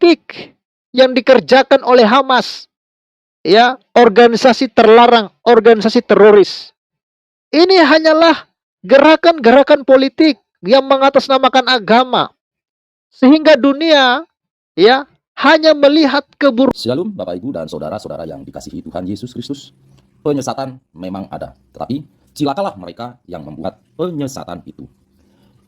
politik yang dikerjakan oleh Hamas, ya, organisasi terlarang, organisasi teroris. Ini hanyalah gerakan-gerakan politik yang mengatasnamakan agama, sehingga dunia, ya, hanya melihat keburukan. Shalom Bapak Ibu dan saudara-saudara yang dikasihi Tuhan Yesus Kristus. Penyesatan memang ada, tetapi cilakalah mereka yang membuat penyesatan itu.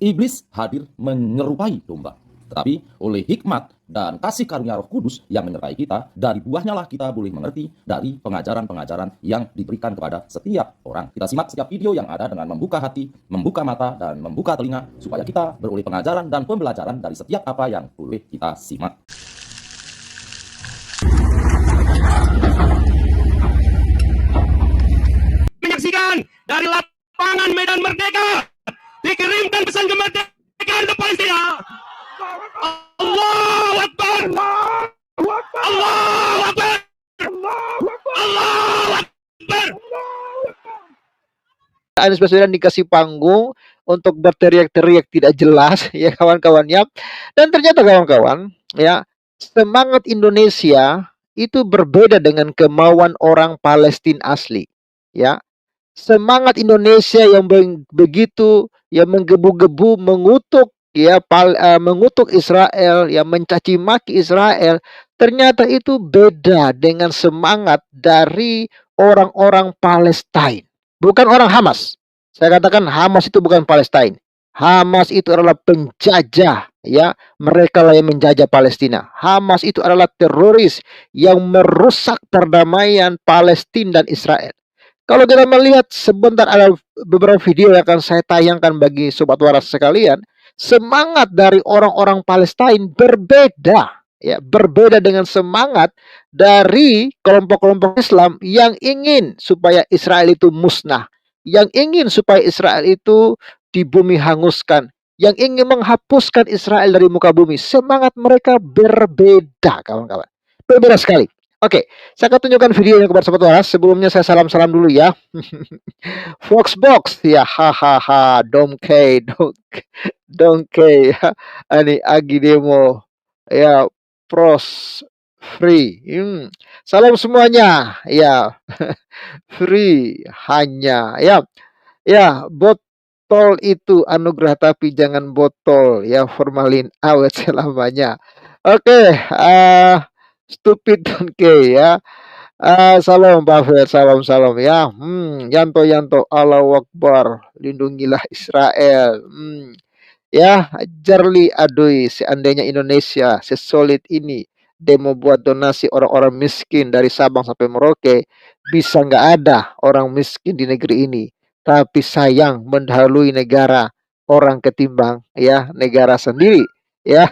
Iblis hadir menyerupai domba, tetapi oleh hikmat dan kasih karunia Roh Kudus yang menyertai kita, dari buahnya lah kita boleh mengerti dari pengajaran-pengajaran yang diberikan kepada setiap orang. Kita simak setiap video yang ada dengan membuka hati, membuka mata, dan membuka telinga, supaya kita beroleh pengajaran dan pembelajaran dari setiap apa yang boleh kita simak. Menyaksikan dari lapangan Medan Merdeka dikirimkan pesan kemerdekaan untuk Palestina. Allahu Akbar. Allahu Akbar. Allahu Akbar. Anies Baswedan dikasih panggung untuk berteriak-teriak tidak jelas, ya kawan-kawannya. Dan ternyata kawan-kawan, ya, semangat Indonesia itu berbeda dengan kemauan orang Palestina asli, ya. Semangat Indonesia yang begitu, yang menggebu-gebu mengutuk, ya, mengutuk Israel, yang mencaci maki Israel, ternyata itu beda dengan semangat dari orang-orang Palestina, bukan orang Hamas. Saya katakan Hamas itu bukan Palestina. Hamas itu adalah penjajah, ya, mereka lah yang menjajah Palestina. Hamas itu adalah teroris yang merusak perdamaian Palestina dan Israel. Kalau kita melihat sebentar, ada beberapa video yang akan saya tayangkan bagi sobat waras sekalian. Semangat dari orang-orang Palestina berbeda, ya, berbeda dengan semangat dari kelompok-kelompok Islam yang ingin supaya Israel itu musnah, yang ingin supaya Israel itu di bumi hanguskan, yang ingin menghapuskan Israel dari muka bumi. Semangat mereka berbeda, kawan-kawan. Berbeda sekali. Oke, saya akan tunjukkan videonya kepada sobat waras. Sebelumnya saya salam-salam dulu ya. Foxbox ya, hahaha, Domkey, Domkey ya. Ini Agi Demo ya, pros free. Salam semuanya ya. Free hanya ya. Ya, botol itu anugerah tapi jangan botol ya, formalin awet selamanya. Oke, stupid Domkey ya. Salam Buffett, salam ya. Yanto Yanto, Allahu Akbar, lindungilah Israel. Ya, Jarli Aduy, seandainya Indonesia sesolid ini demo buat donasi orang-orang miskin dari Sabang sampai Merauke, bisa nggak ada orang miskin di negeri ini. Tapi sayang mendahului negara orang ketimbang, ya, negara sendiri. Ya,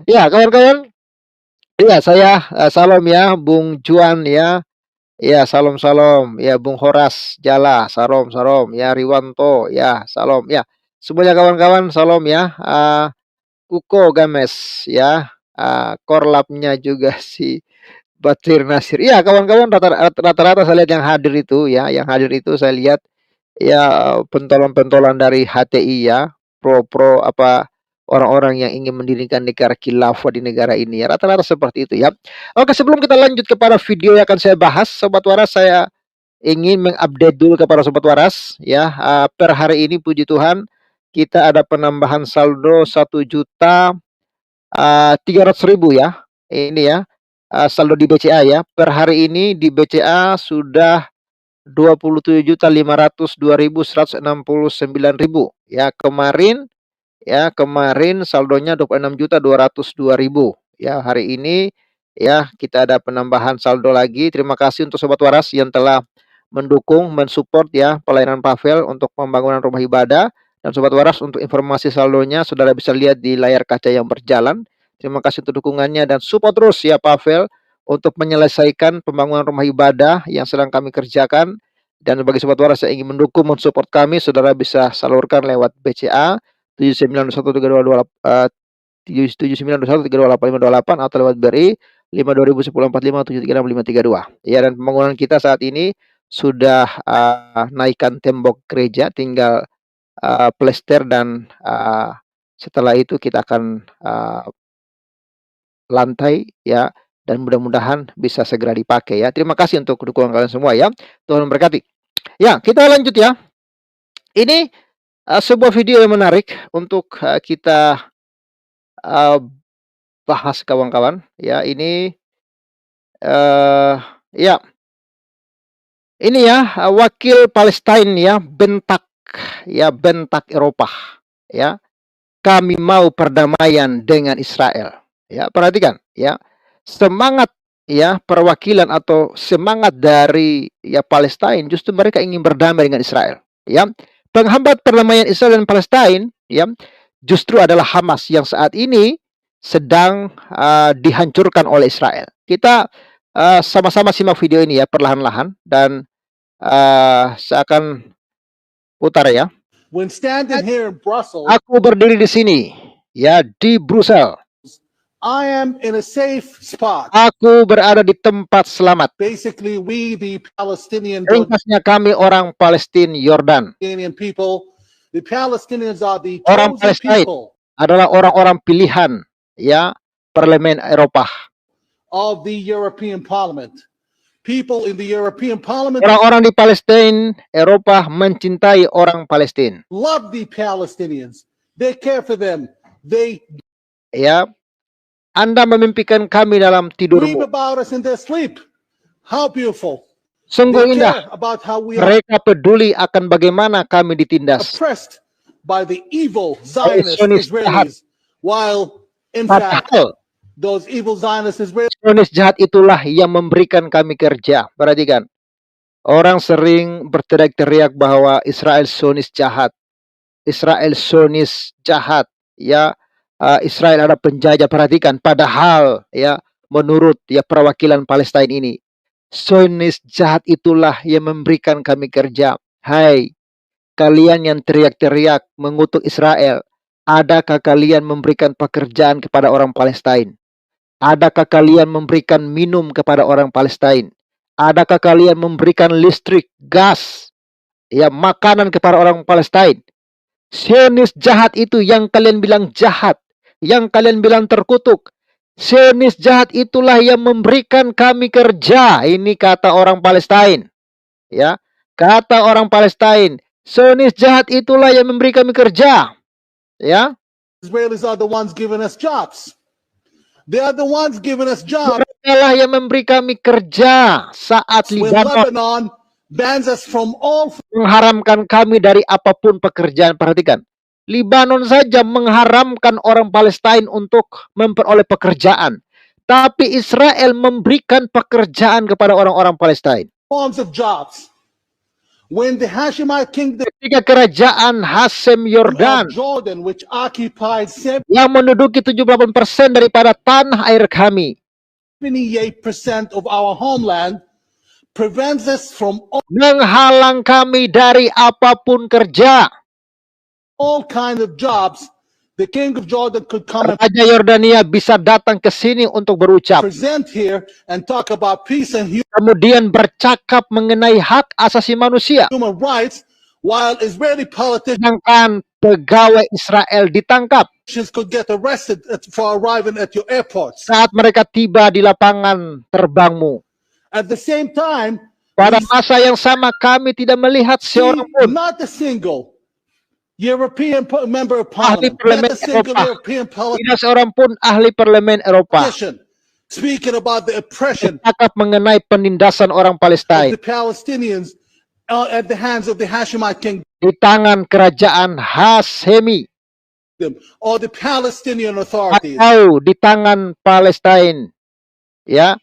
ya kawan-kawan. Iya, saya salam ya, Bung Juan ya. Ya, salam ya, Bung Horas Jala, salam ya, Riwanto ya, salam ya. Semuanya kawan-kawan, salam ya. Kuko Games ya, korlapnya juga si Batir Nasir. Iya, kawan-kawan, rata-rata saya lihat yang hadir itu ya, yang hadir itu saya lihat ya pentolan-pentolan dari HTI ya, pro-pro apa, orang-orang yang ingin mendirikan negara khilafah di negara ini ya, rata-rata seperti itu ya. Oke, sebelum kita lanjut kepada video yang akan saya bahas, sobat waras, saya ingin mengupdate dulu kepada sobat waras ya. Per hari ini puji Tuhan kita ada penambahan saldo 1.300.000 ya. Ini ya, saldo di BCA ya. Per hari ini di BCA sudah 27.502.169.000 ya. Kemarin saldonya 26.202.000 ya. Hari ini ya kita ada penambahan saldo lagi. Terima kasih untuk sobat waras yang telah mendukung, mensupport ya pelayanan Pavel untuk pembangunan rumah ibadah. Dan sobat waras, untuk informasi saldonya saudara bisa lihat di layar kaca yang berjalan. Terima kasih untuk dukungannya dan support terus ya Pavel untuk menyelesaikan pembangunan rumah ibadah yang sedang kami kerjakan. Dan bagi sobat waras yang ingin mendukung, mensupport kami, saudara bisa salurkan lewat BCA 79213288 atau lewat BRI 5201045736532 ya. Dan pembangunan kita saat ini sudah naikkan tembok gereja, tinggal plester dan setelah itu kita akan lantai ya, dan mudah-mudahan bisa segera dipakai ya. Terima kasih untuk dukungan kalian semua ya. Tuhan memberkati. Ya, kita lanjut ya. Ini sebuah video yang menarik untuk kita bahas kawan-kawan ya. Ini ya, ini ya wakil Palestina ya bentak Eropa ya. Kami mau perdamaian dengan Israel. Ya, perhatikan ya. Semangat ya perwakilan atau semangat dari ya Palestina, justru mereka ingin berdamai dengan Israel ya. Penghambat perdamaian Israel dan Palestina ya justru adalah Hamas yang saat ini sedang dihancurkan oleh Israel. Kita sama-sama simak video ini ya perlahan-lahan, dan saya akan putar ya. When standing here in Brussels, Aku berdiri di sini ya di Brussel. I am in a safe spot. Aku berada di tempat selamat. Basically, we, the Palestinian Ringkasnya kami orang Palestina Yordan people, the Palestinians are the Orang chosen Palestina people adalah orang-orang pilihan ya parlemen Eropa. of the European Parliament. People in the European Parliament Orang-orang di Palestina Eropa mencintai orang Palestina love the Palestinians. They care for them. They ya. Anda memimpikan kami dalam dream tidurmu. about us in their sleep. How beautiful. Sungguh They indah. care about how we are Mereka peduli akan bagaimana kami ditindas. oppressed by the evil Zionist Zionis jahat. Israelis, while in fact Padahal those evil Zionist Israelis Zionis jahat itulah yang memberikan kami kerja. Perhatikan. Orang sering berteriak-teriak bahwa Israel Zionis jahat. Israel Zionis jahat. Ya, Israel ada penjajah. Perhatikan. Padahal ya menurut ya perwakilan Palestina ini, Zionis jahat itulah yang memberikan kami kerja. Hai, kalian yang teriak-teriak mengutuk Israel, adakah kalian memberikan pekerjaan kepada orang Palestina? Adakah kalian memberikan minum kepada orang Palestina? Adakah kalian memberikan listrik, gas, ya makanan kepada orang Palestina? Zionis jahat itu yang kalian bilang jahat, yang kalian bilang terkutuk. Zionis jahat itulah yang memberikan kami kerja. Ini kata orang Palestina. Ya, kata orang Palestina. Zionis jahat itulah yang memberi kami kerja. Ya, Israelis are the ones giving us jobs. They are the ones giving us jobs mereka lah yang memberi kami kerja saat when Libanon Lebanon bans us from all mengharamkan kami dari apapun pekerjaan. Perhatikan, Libanon saja mengharamkan orang Palestina untuk memperoleh pekerjaan, tapi Israel memberikan pekerjaan kepada orang-orang Palestina. forms of jobs. When the Hashemite kingdom Ketika kerajaan Hasem of Yordan Jordan, which occupied yang menduduki 78% daripada tanah air kami, 78% of our homeland, prevents us from menghalang kami dari apapun kerja. all kinds of jobs, the king of Jordan could come and Raja Yordania bisa datang ke sini untuk berucap, present here and talk about peace and kemudian bercakap mengenai hak asasi manusia, human rights, while Israeli politicians sedangkan pegawai Israel ditangkap could get arrested for arriving at your airports. saat mereka tiba di lapangan terbangmu. At the same time, Pada masa yang sama kami tidak melihat seorang pun, not a single European member of ahli parliament, parlemen not a single Eropa, European tidak seorang pun ahli parlemen Eropa politician speaking about the oppression bercakap mengenai penindasan orang of Palestina the Palestinians at the hands of the Hashemite kingdom di tangan kerajaan Hashemi or the Palestinian authorities. atau di tangan Palestina, ya,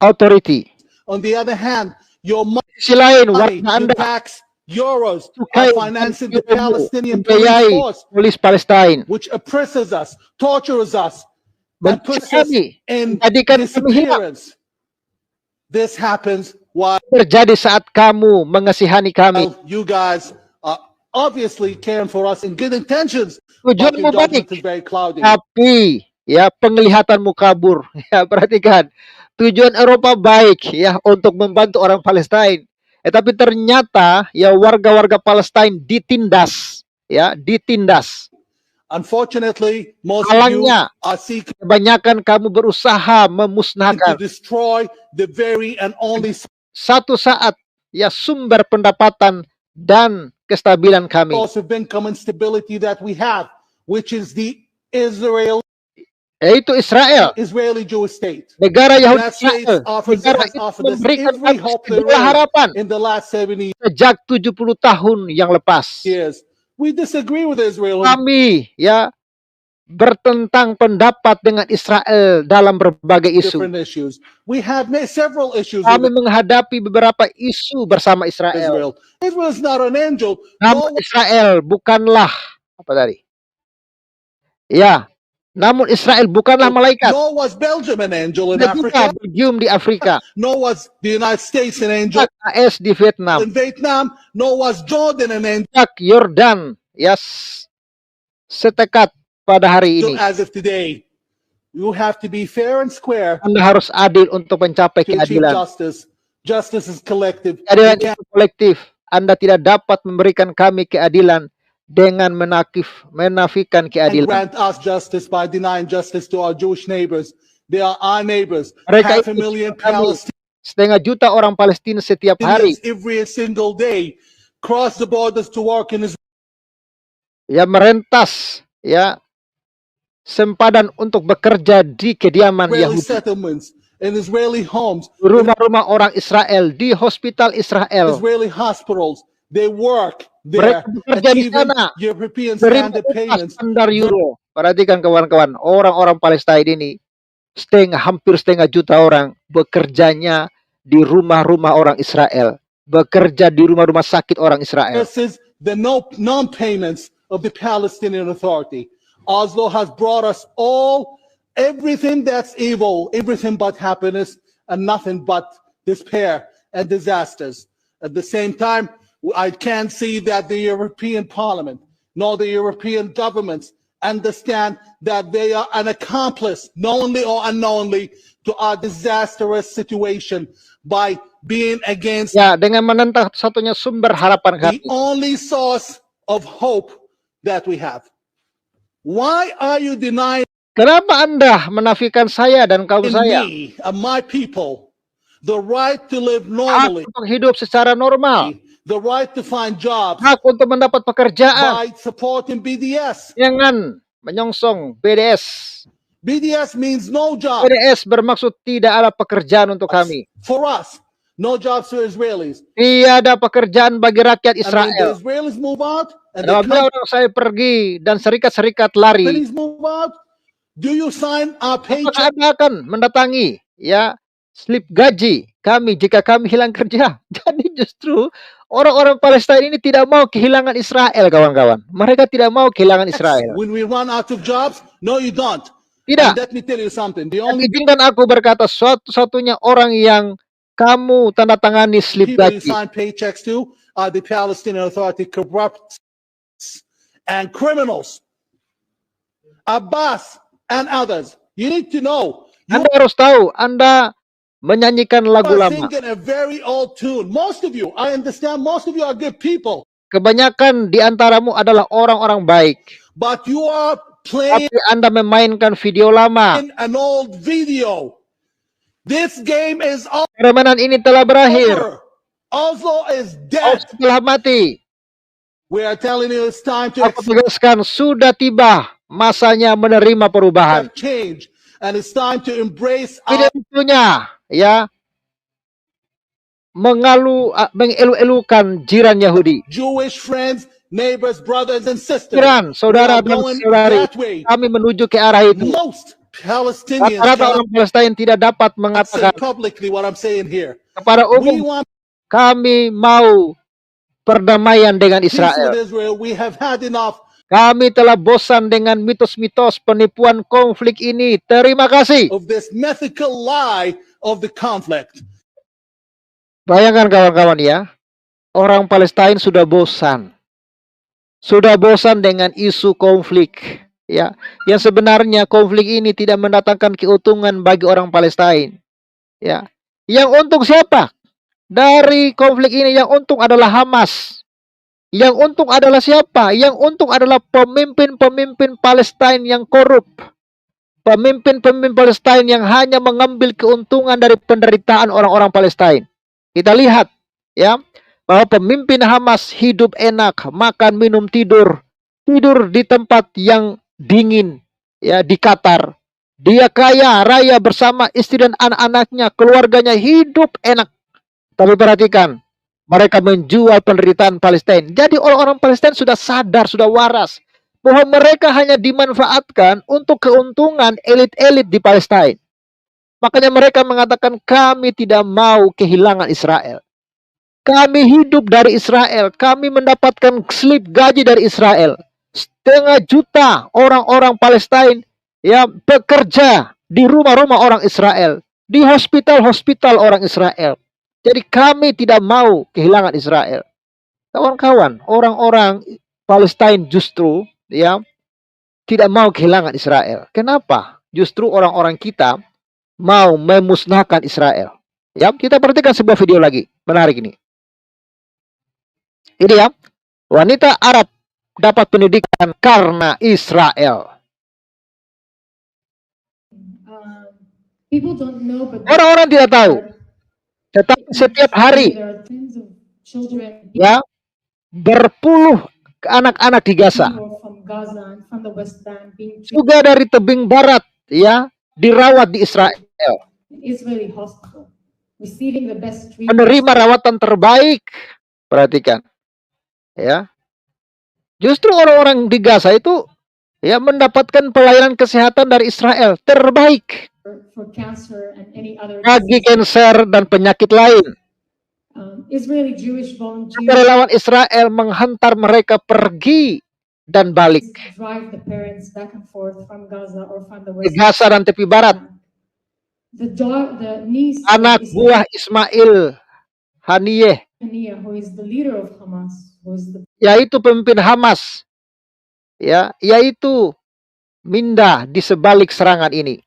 authority. On the other hand, your Di sisi lain, money, warga Anda tax euros sukai are financing the Palestinian membiayai police force, polis Palestina, which oppresses us, tortures us, and benci puts us kami, in menjadikan kami hilang. disappearance. This happens while Terjadi saat kamu mengasihani kami. you guys are obviously caring for us in good intentions, but Tujuanmu your baik, judgment is very cloudy. tapi ya penglihatanmu kabur. Ya, perhatikan, tujuan Eropa baik ya untuk membantu orang Palestina. Tapi ternyata ya warga-warga Palestina ditindas, ya, ditindas. Unfortunately, most of you Halangnya, are seeking kebanyakan kamu berusaha to memusnahkan destroy the very and only satu saat ya sumber pendapatan dan kestabilan kami, source of income and stability that we have, which is the yaitu Israel. Israeli Jewish state. Negara Yahudi That state Israel. Negara has itu offered us memberikan every kami hope there segala is harapan in the last 70 sejak 70 tahun yang lepas. years. We disagree with Israel on Kami ya bertentang pendapat dengan Israel dalam berbagai isu. different issues. We have several issues Kami with menghadapi beberapa isu bersama Israel. Israel. Israel is not an angel. Namun Israel bukanlah apa tadi? Ya, namun Israel bukanlah malaikat. Nor was Belgium an angel in Tidak juga Africa. Belgium di Afrika, Nor was the United States an angel AS di Vietnam, in Vietnam. Nor was Jordan an angel Yordan ya setekat pada hari ini. as of today. You have to be fair and square Anda harus adil untuk mencapai to achieve keadilan. justice. Justice is collective. Keadilan You can't itu kolektif. Anda tidak dapat memberikan kami keadilan dengan menafikan and keadilan. grant us justice by denying justice to our Jewish neighbors. They are our neighbors. Mereka Half a itu million kami, 1,5 juta orang Palestina setiap hari Palestinians every single day cross the borders to work in ya merentas ya sempadan untuk bekerja di kediaman Israeli Yahudi, settlements, in Israeli homes, in rumah-rumah orang Israel, di hospital Israel. Israeli hospitals. They work Mereka there, bekerja di achieving sana, European terima standard upah payments. standar euro. Perhatikan kawan-kawan, orang-orang Palestina ini hampir setengah juta orang bekerjanya di rumah-rumah orang Israel, bekerja di rumah-rumah sakit orang Israel. Versus the non-payments of the Palestinian Authority. Oslo has brought us all everything that's evil, everything but happiness, and nothing but despair and disasters. At the same time, I can't see that the European Parliament nor the European governments understand that they are an accomplice, knowingly or unknowingly, to our disastrous situation by being against Ya, dengan menentang satunya sumber harapan the kami. only source of hope that we have. Why are you denying Kenapa Anda menafikan saya dan kaum saya? me and my people the right to live Hak normally, untuk hidup secara normal, the right to find jobs hak untuk mendapat pekerjaan, by supporting BDS? jangan menyongsong BDS. BDS means no jobs BDS bermaksud tidak ada pekerjaan untuk kami. for us, no jobs for Israelis. Tiada pekerjaan bagi rakyat And when the Israel. Israelis move out and Dan the apabila orang saya pergi dan serikat-serikat lari, companies move out, do you sign our apakah paycheck? Anda akan mendatangi ya slip gaji kami jika kami hilang kerja? Jadi justru orang-orang Palestina ini tidak mau kehilangan Israel, kawan-kawan. Mereka tidak mau kehilangan Israel. When we run out of jobs? No, you don't. Tidak. And let me tell you something. The Dan only izinkan aku berkata, satu-satunya orang yang kamu tanda tangani slip people you gaji, sign paychecks to are the Palestinian Authority corrupt and criminals. Abbas and others. You need to know. You Anda harus tahu, Anda menyanyikan lagu are lama. singing a very old tune. Most of you, I understand, most of you are good people, Kebanyakan di antaramu adalah orang-orang baik. but you are playing Tapi Anda memainkan video lama. an old video. This game is Permainan ini telah berakhir. over. Oslo is Oh, dead. telah mati. We are telling you it's time to Aku tegaskan, sudah tiba masanya menerima perubahan. accept change, and it's time to embrace Tidak our tentunya, ya, mengelu-elukan jiran Yahudi. Jewish friends, neighbors, brothers, and sisters. Jiran, We saudara are dan going saudari, that way. kami menuju ke arah itu. Most Palestinians Rata-rata cannot orang Palestina tidak dapat say mengatakan publicly what I'm saying here. kepada We umum, want kami mau perdamaian dengan peace Israel. with Israel. We have had enough. Kami telah bosan dengan mitos-mitos penipuan konflik ini. Terima kasih. Of this mythical lie of the conflict. Bayangkan kawan-kawan ya, orang Palestina sudah bosan. Sudah bosan dengan isu konflik. Ya, yang sebenarnya konflik ini tidak mendatangkan keuntungan bagi orang Palestina. Ya, yang untung siapa? Dari konflik ini yang untung adalah Hamas. Yang untung adalah siapa? Yang untung adalah pemimpin-pemimpin Palestina yang korup. Pemimpin-pemimpin Palestina yang hanya mengambil keuntungan dari penderitaan orang-orang Palestina. Kita lihat ya, bahwa pemimpin Hamas hidup enak, makan, minum, tidur di tempat yang dingin ya, di Qatar. Dia kaya raya bersama istri dan anak-anaknya, keluarganya hidup enak. Tapi perhatikan, mereka menjual penderitaan Palestina. Jadi orang-orang Palestina sudah sadar, sudah waras bahwa mereka hanya dimanfaatkan untuk keuntungan elit-elit di Palestina. Makanya mereka mengatakan, kami tidak mau kehilangan Israel. Kami hidup dari Israel. Kami mendapatkan slip gaji dari Israel. 500 juta orang-orang Palestina ya bekerja di rumah-rumah orang Israel, di hospital-hospital orang Israel. Jadi kami tidak mau kehilangan Israel. Kawan-kawan, orang-orang Palestina justru ya tidak mau kehilangan Israel. Kenapa? Justru orang-orang kita mau memusnahkan Israel. Ya, kita perhatikan sebuah video lagi menarik ini. Ini ya, wanita Arab dapat pendidikan karena Israel. Orang-orang tidak tahu, tetapi setiap hari ya berpuluh anak-anak di Gaza, juga dari tebing barat ya dirawat di Israel, menerima rawatan terbaik. Perhatikan ya, justru orang-orang di Gaza itu ya mendapatkan pelayanan kesehatan dari Israel terbaik bagi kanker dan penyakit lain. Relawan Israel menghantar mereka pergi dan balik ke Gaza dan tepi barat. Anak buah Ismail Haniyeh, yaitu pemimpin Hamas, ya, yaitu Minda di sebalik serangan ini.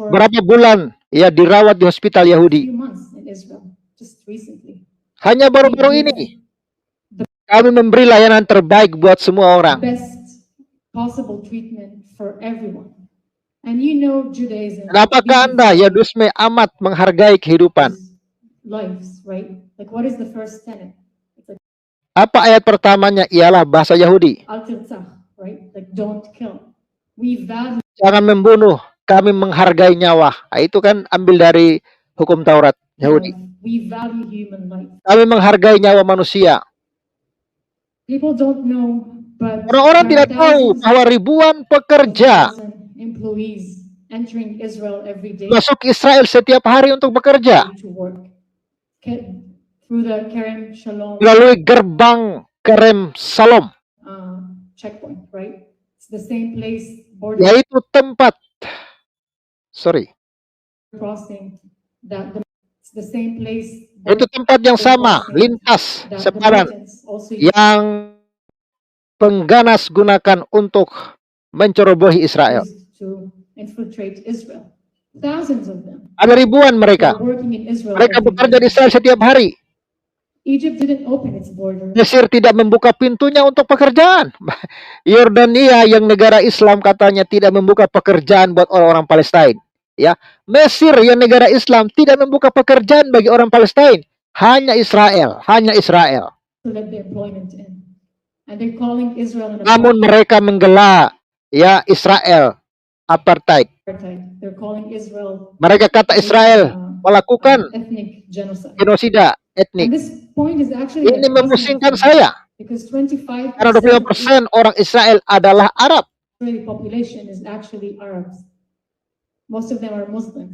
Berapa bulan ya dirawat di hospital Yahudi. Hanya baru-baru ini kami memberi layanan terbaik buat semua orang. Apakah Anda ya Dusme amat menghargai kehidupan? Apa ayat pertamanya? Ialah bahasa Yahudi. Jangan membunuh, kami menghargai nyawa. Nah, itu kan ambil dari hukum Taurat Yahudi. Kami menghargai nyawa manusia. Orang-orang tidak tahu bahwa ribuan pekerja masuk Israel setiap hari untuk bekerja melalui gerbang Kerem Shalom, yaitu tempat itu tempat yang sama, lintas sepadan yang pengganas gunakan untuk mencerobohi Israel. Ada ribuan mereka. Mereka bekerja di Israel setiap hari. Mesir tidak membuka pintunya untuk pekerjaan. Yordania yang negara Islam katanya tidak membuka pekerjaan buat orang-orang Palestina. Ya, Mesir yang negara Islam tidak membuka pekerjaan bagi orang Palestina. Hanya Israel, Namun mereka menggela ya Israel apartheid. Mereka kata Israel melakukan genosida etnik. Ini memusingkan saya. Karena 25% orang Israel adalah Arab.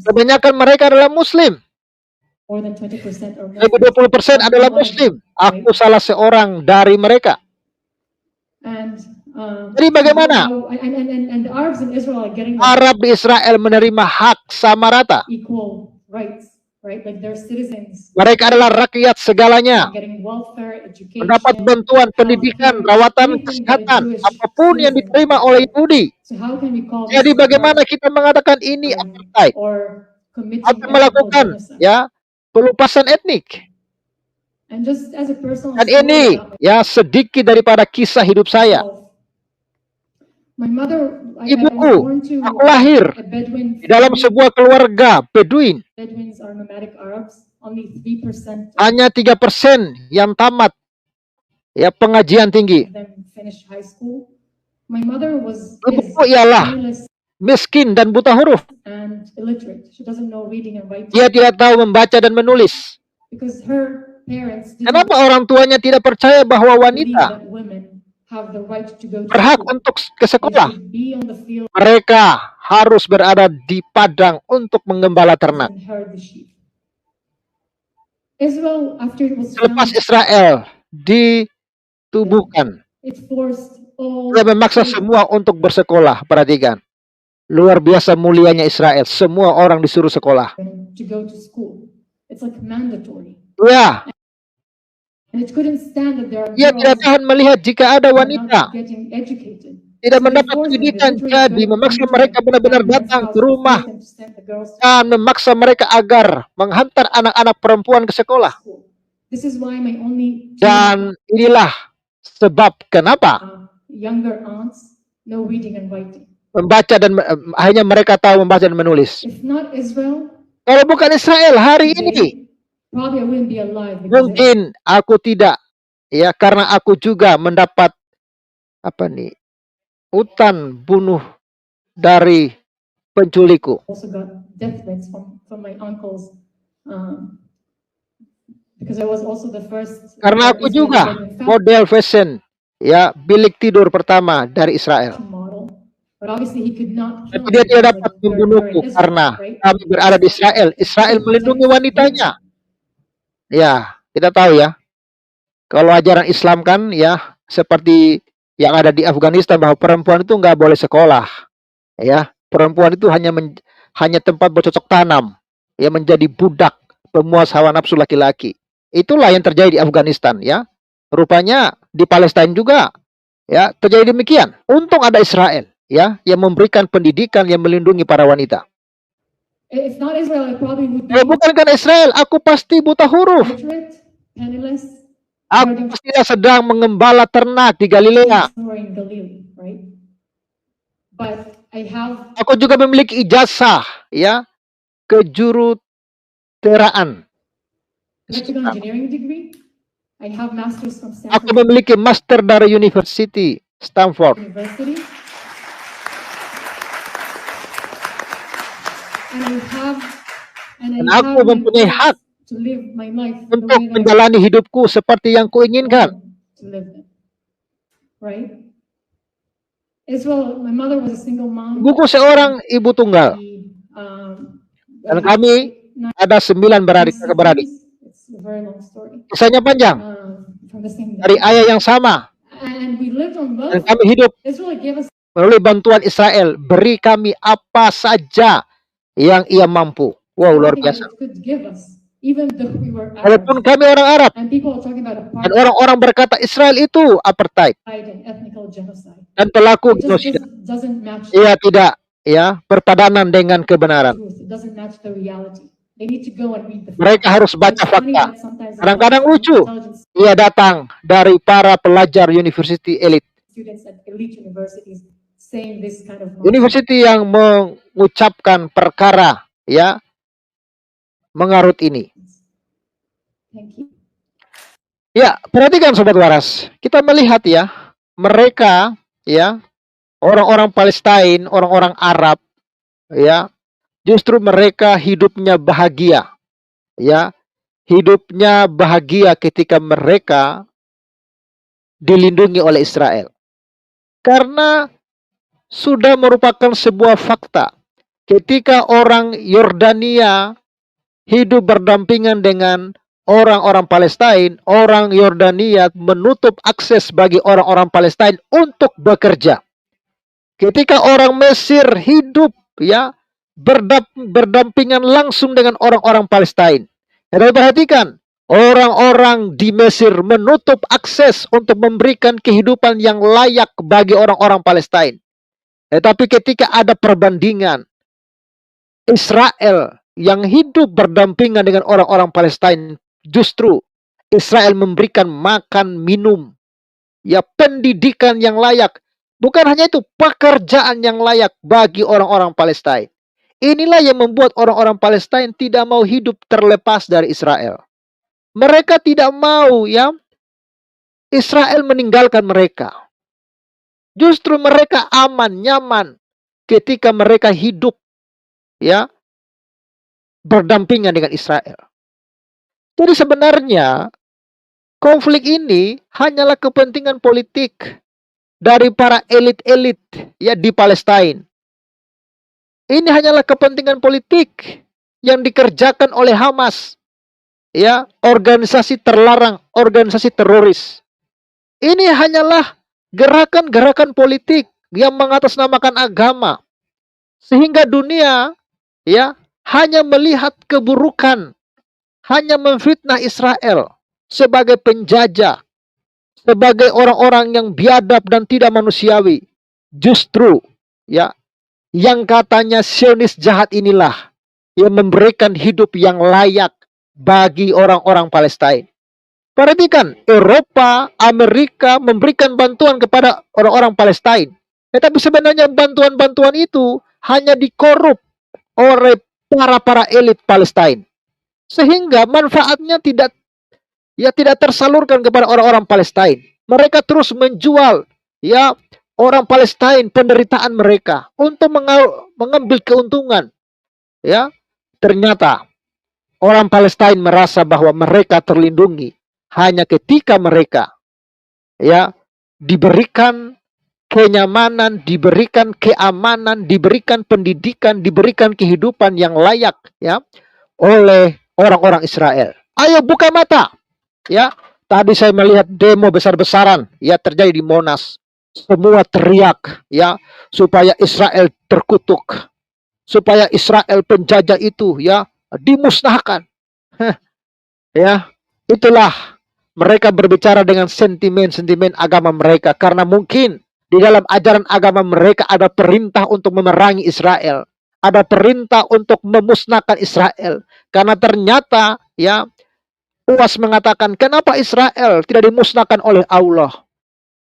Kebanyakan mereka adalah Muslim. Lebih 20% adalah Muslim. Aku salah seorang dari mereka. Jadi bagaimana? Arab di Israel menerima hak sama rata. Mereka adalah rakyat segalanya. Mendapat bantuan pendidikan, rawatan kesehatan, apapun yang diterima oleh Yahudi. Jadi bagaimana kita mengatakan ini apartheid? Atau melakukan ya pelupasan etnik? And just as a personal Dan story ini about ya sedikit daripada kisah hidup saya. myself, my mother, I was Ibuku, born to aku lahir a Bedouin di dalam family. sebuah keluarga Beduin. Bedouins are nomadic Arabs. Only 3% Hanya 3% yang tamat ya pengajian tinggi. of them finish high school. My mother is Ibuku ialah penniless miskin dan buta huruf. and illiterate. She doesn't know reading and writing Dia tidak tahu membaca dan menulis. because her parents didn't Kenapa orang tuanya tidak percaya bahwa believe wanita that women have the right to go to berhak school. untuk ke They sekolah? should be on the field Mereka harus berada di padang untuk menggembala ternak. and herd the sheep. Israel, after it was Selepas founded, Israel ditubuhkan, it forced all dia memaksa children semua untuk bersekolah. Perhatikan. Luar biasa mulianya Israel. Semua orang disuruh sekolah. to go to school. It's like mandatory. Ya, And it couldn't stand that there are dia tidak girls tahan melihat jika ada who are wanita not getting educated. tidak So they mendapat forced them, they pendidikan, literally jadi go memaksa into mereka the benar-benar grandparents' datang house ke and rumah force them to send the girls to dan memaksa mereka agar menghantar anak-anak perempuan ke sekolah. school. This is why my only two Dan inilah sebab kenapa younger aunts know reading and writing. membaca dan hanya mereka tahu membaca dan menulis. If not Israel, Kalau bukan Israel hari ini, today, probably I wouldn't be alive because mungkin aku tidak, ya, karena aku juga mendapat hutan bunuh dari penculikku. I also got death threats from my uncles because I was also the first Karena aku Israeli juga Bedouin family model fashion, ya, bilik tidur pertama dari Israel. model. But obviously he could not kill Tapi me dia tidak because dapat we're in membunuhku Israel, karena right? kami berada di Israel. Israel melindungi wanitanya. Ya, kita tahu ya. Kalau ajaran Islam kan ya seperti yang ada di Afghanistan bahwa perempuan itu nggak boleh sekolah. Ya, perempuan itu hanya tempat bercocok tanam. Ya, menjadi budak pemuas hawa nafsu laki-laki. Itulah yang terjadi di Afghanistan ya. Rupanya di Palestina juga ya terjadi demikian. Untung ada Israel ya yang memberikan pendidikan yang melindungi para wanita. If not Israel, I probably would be Kalau bukan karena Israel, aku pasti buta huruf. illiterate, penniless, Aku pastilah sedang mengembala ternak di Galilea. somewhere in Galilee, right? But I have Aku juga memiliki ijazah ya kejuruteraan. electrical engineering degree. I have masters from Aku Stanford memiliki master dari University Stanford. University. And I have Dan aku my mempunyai rights hak to live my life the untuk way that I menjalani hidupku seperti yang kuinginkan. want to live it. Right? Israel, my mother was a single mom. Ibuku seorang ibu tunggal. Dan kami ada 9 beradik. It's a very long story. Kisahnya panjang. From the same Dari ayah yang sama. And we lived on Dan welfare. kami hidup Israel gave us melalui bantuan Israel. Beri kami apa saja yang ia mampu. Wow, luar everything biasa. that it could give us, even though we were Walaupun Arabs. kami orang Arab. And people are talking about Dan apartheid orang-orang berkata Israel itu apartheid. and ethnical genocide. Dan pelaku It genosida. just doesn't match Ia tidak ya berpadanan dengan the kebenaran. truth. It doesn't match the reality. They need to go and read the Mereka facts. harus baca It's funny fakta. that sometimes Kadang-kadang lucu. intelligence Ia datang dari para pelajar university elite. students at elite universities saying this kind of nonsense. University yang mengucapkan perkara ya mengarut ini. Thank you. Ya, perhatikan sobat waras. Kita melihat ya, mereka ya orang-orang Palestina, orang-orang Arab ya, justru mereka hidupnya bahagia. Ya, hidupnya bahagia ketika mereka dilindungi oleh Israel. Karena sudah merupakan sebuah fakta. Ketika orang Yordania hidup berdampingan dengan orang-orang Palestina, orang Yordania menutup akses bagi orang-orang Palestina untuk bekerja. Ketika orang Mesir hidup ya berdampingan langsung dengan orang-orang Palestina. Kita perhatikan, orang-orang di Mesir menutup akses untuk memberikan kehidupan yang layak bagi orang-orang Palestina. Tetapi ketika ada perbandingan, Israel yang hidup berdampingan dengan orang-orang Palestina justru Israel memberikan makan, minum, ya pendidikan yang layak. Bukan hanya itu, pekerjaan yang layak bagi orang-orang Palestina. Inilah yang membuat orang-orang Palestina tidak mau hidup terlepas dari Israel. Mereka tidak mau ya Israel meninggalkan mereka. Justru mereka aman, nyaman ketika mereka hidup ya berdampingan dengan Israel. Jadi sebenarnya konflik ini hanyalah kepentingan politik dari para elit-elit ya di Palestina. Ini hanyalah kepentingan politik yang dikerjakan oleh Hamas, ya, organisasi terlarang, organisasi teroris. Ini hanyalah gerakan-gerakan politik yang mengatasnamakan agama, sehingga dunia ya hanya melihat keburukan, hanya memfitnah Israel sebagai penjajah, sebagai orang-orang yang biadab dan tidak manusiawi. Justru ya yang katanya Zionis jahat inilah yang memberikan hidup yang layak bagi orang-orang Palestina. Perhatikan, Eropa, Amerika memberikan bantuan kepada orang-orang Palestina. Tetapi sebenarnya bantuan-bantuan itu hanya dikorup oleh para elit Palestina. Sehingga manfaatnya tidak tersalurkan kepada orang-orang Palestina. Mereka terus menjual ya orang Palestina penderitaan mereka untuk mengambil keuntungan. Ya, ternyata orang Palestina merasa bahwa mereka terlindungi hanya ketika mereka ya diberikan kenyamanan, diberikan keamanan, diberikan pendidikan, diberikan kehidupan yang layak ya oleh orang-orang Israel. Ayo buka mata. Ya, tadi saya melihat demo besar-besaran ya terjadi di Monas. Semua teriak ya supaya Israel terkutuk, supaya Israel penjajah itu ya dimusnahkan. Ya, itulah mereka berbicara dengan sentimen-sentimen agama mereka, karena mungkin di dalam ajaran agama mereka ada perintah untuk memerangi Israel, ada perintah untuk memusnahkan Israel. Karena ternyata ya UAS mengatakan, kenapa Israel tidak dimusnahkan oleh Allah?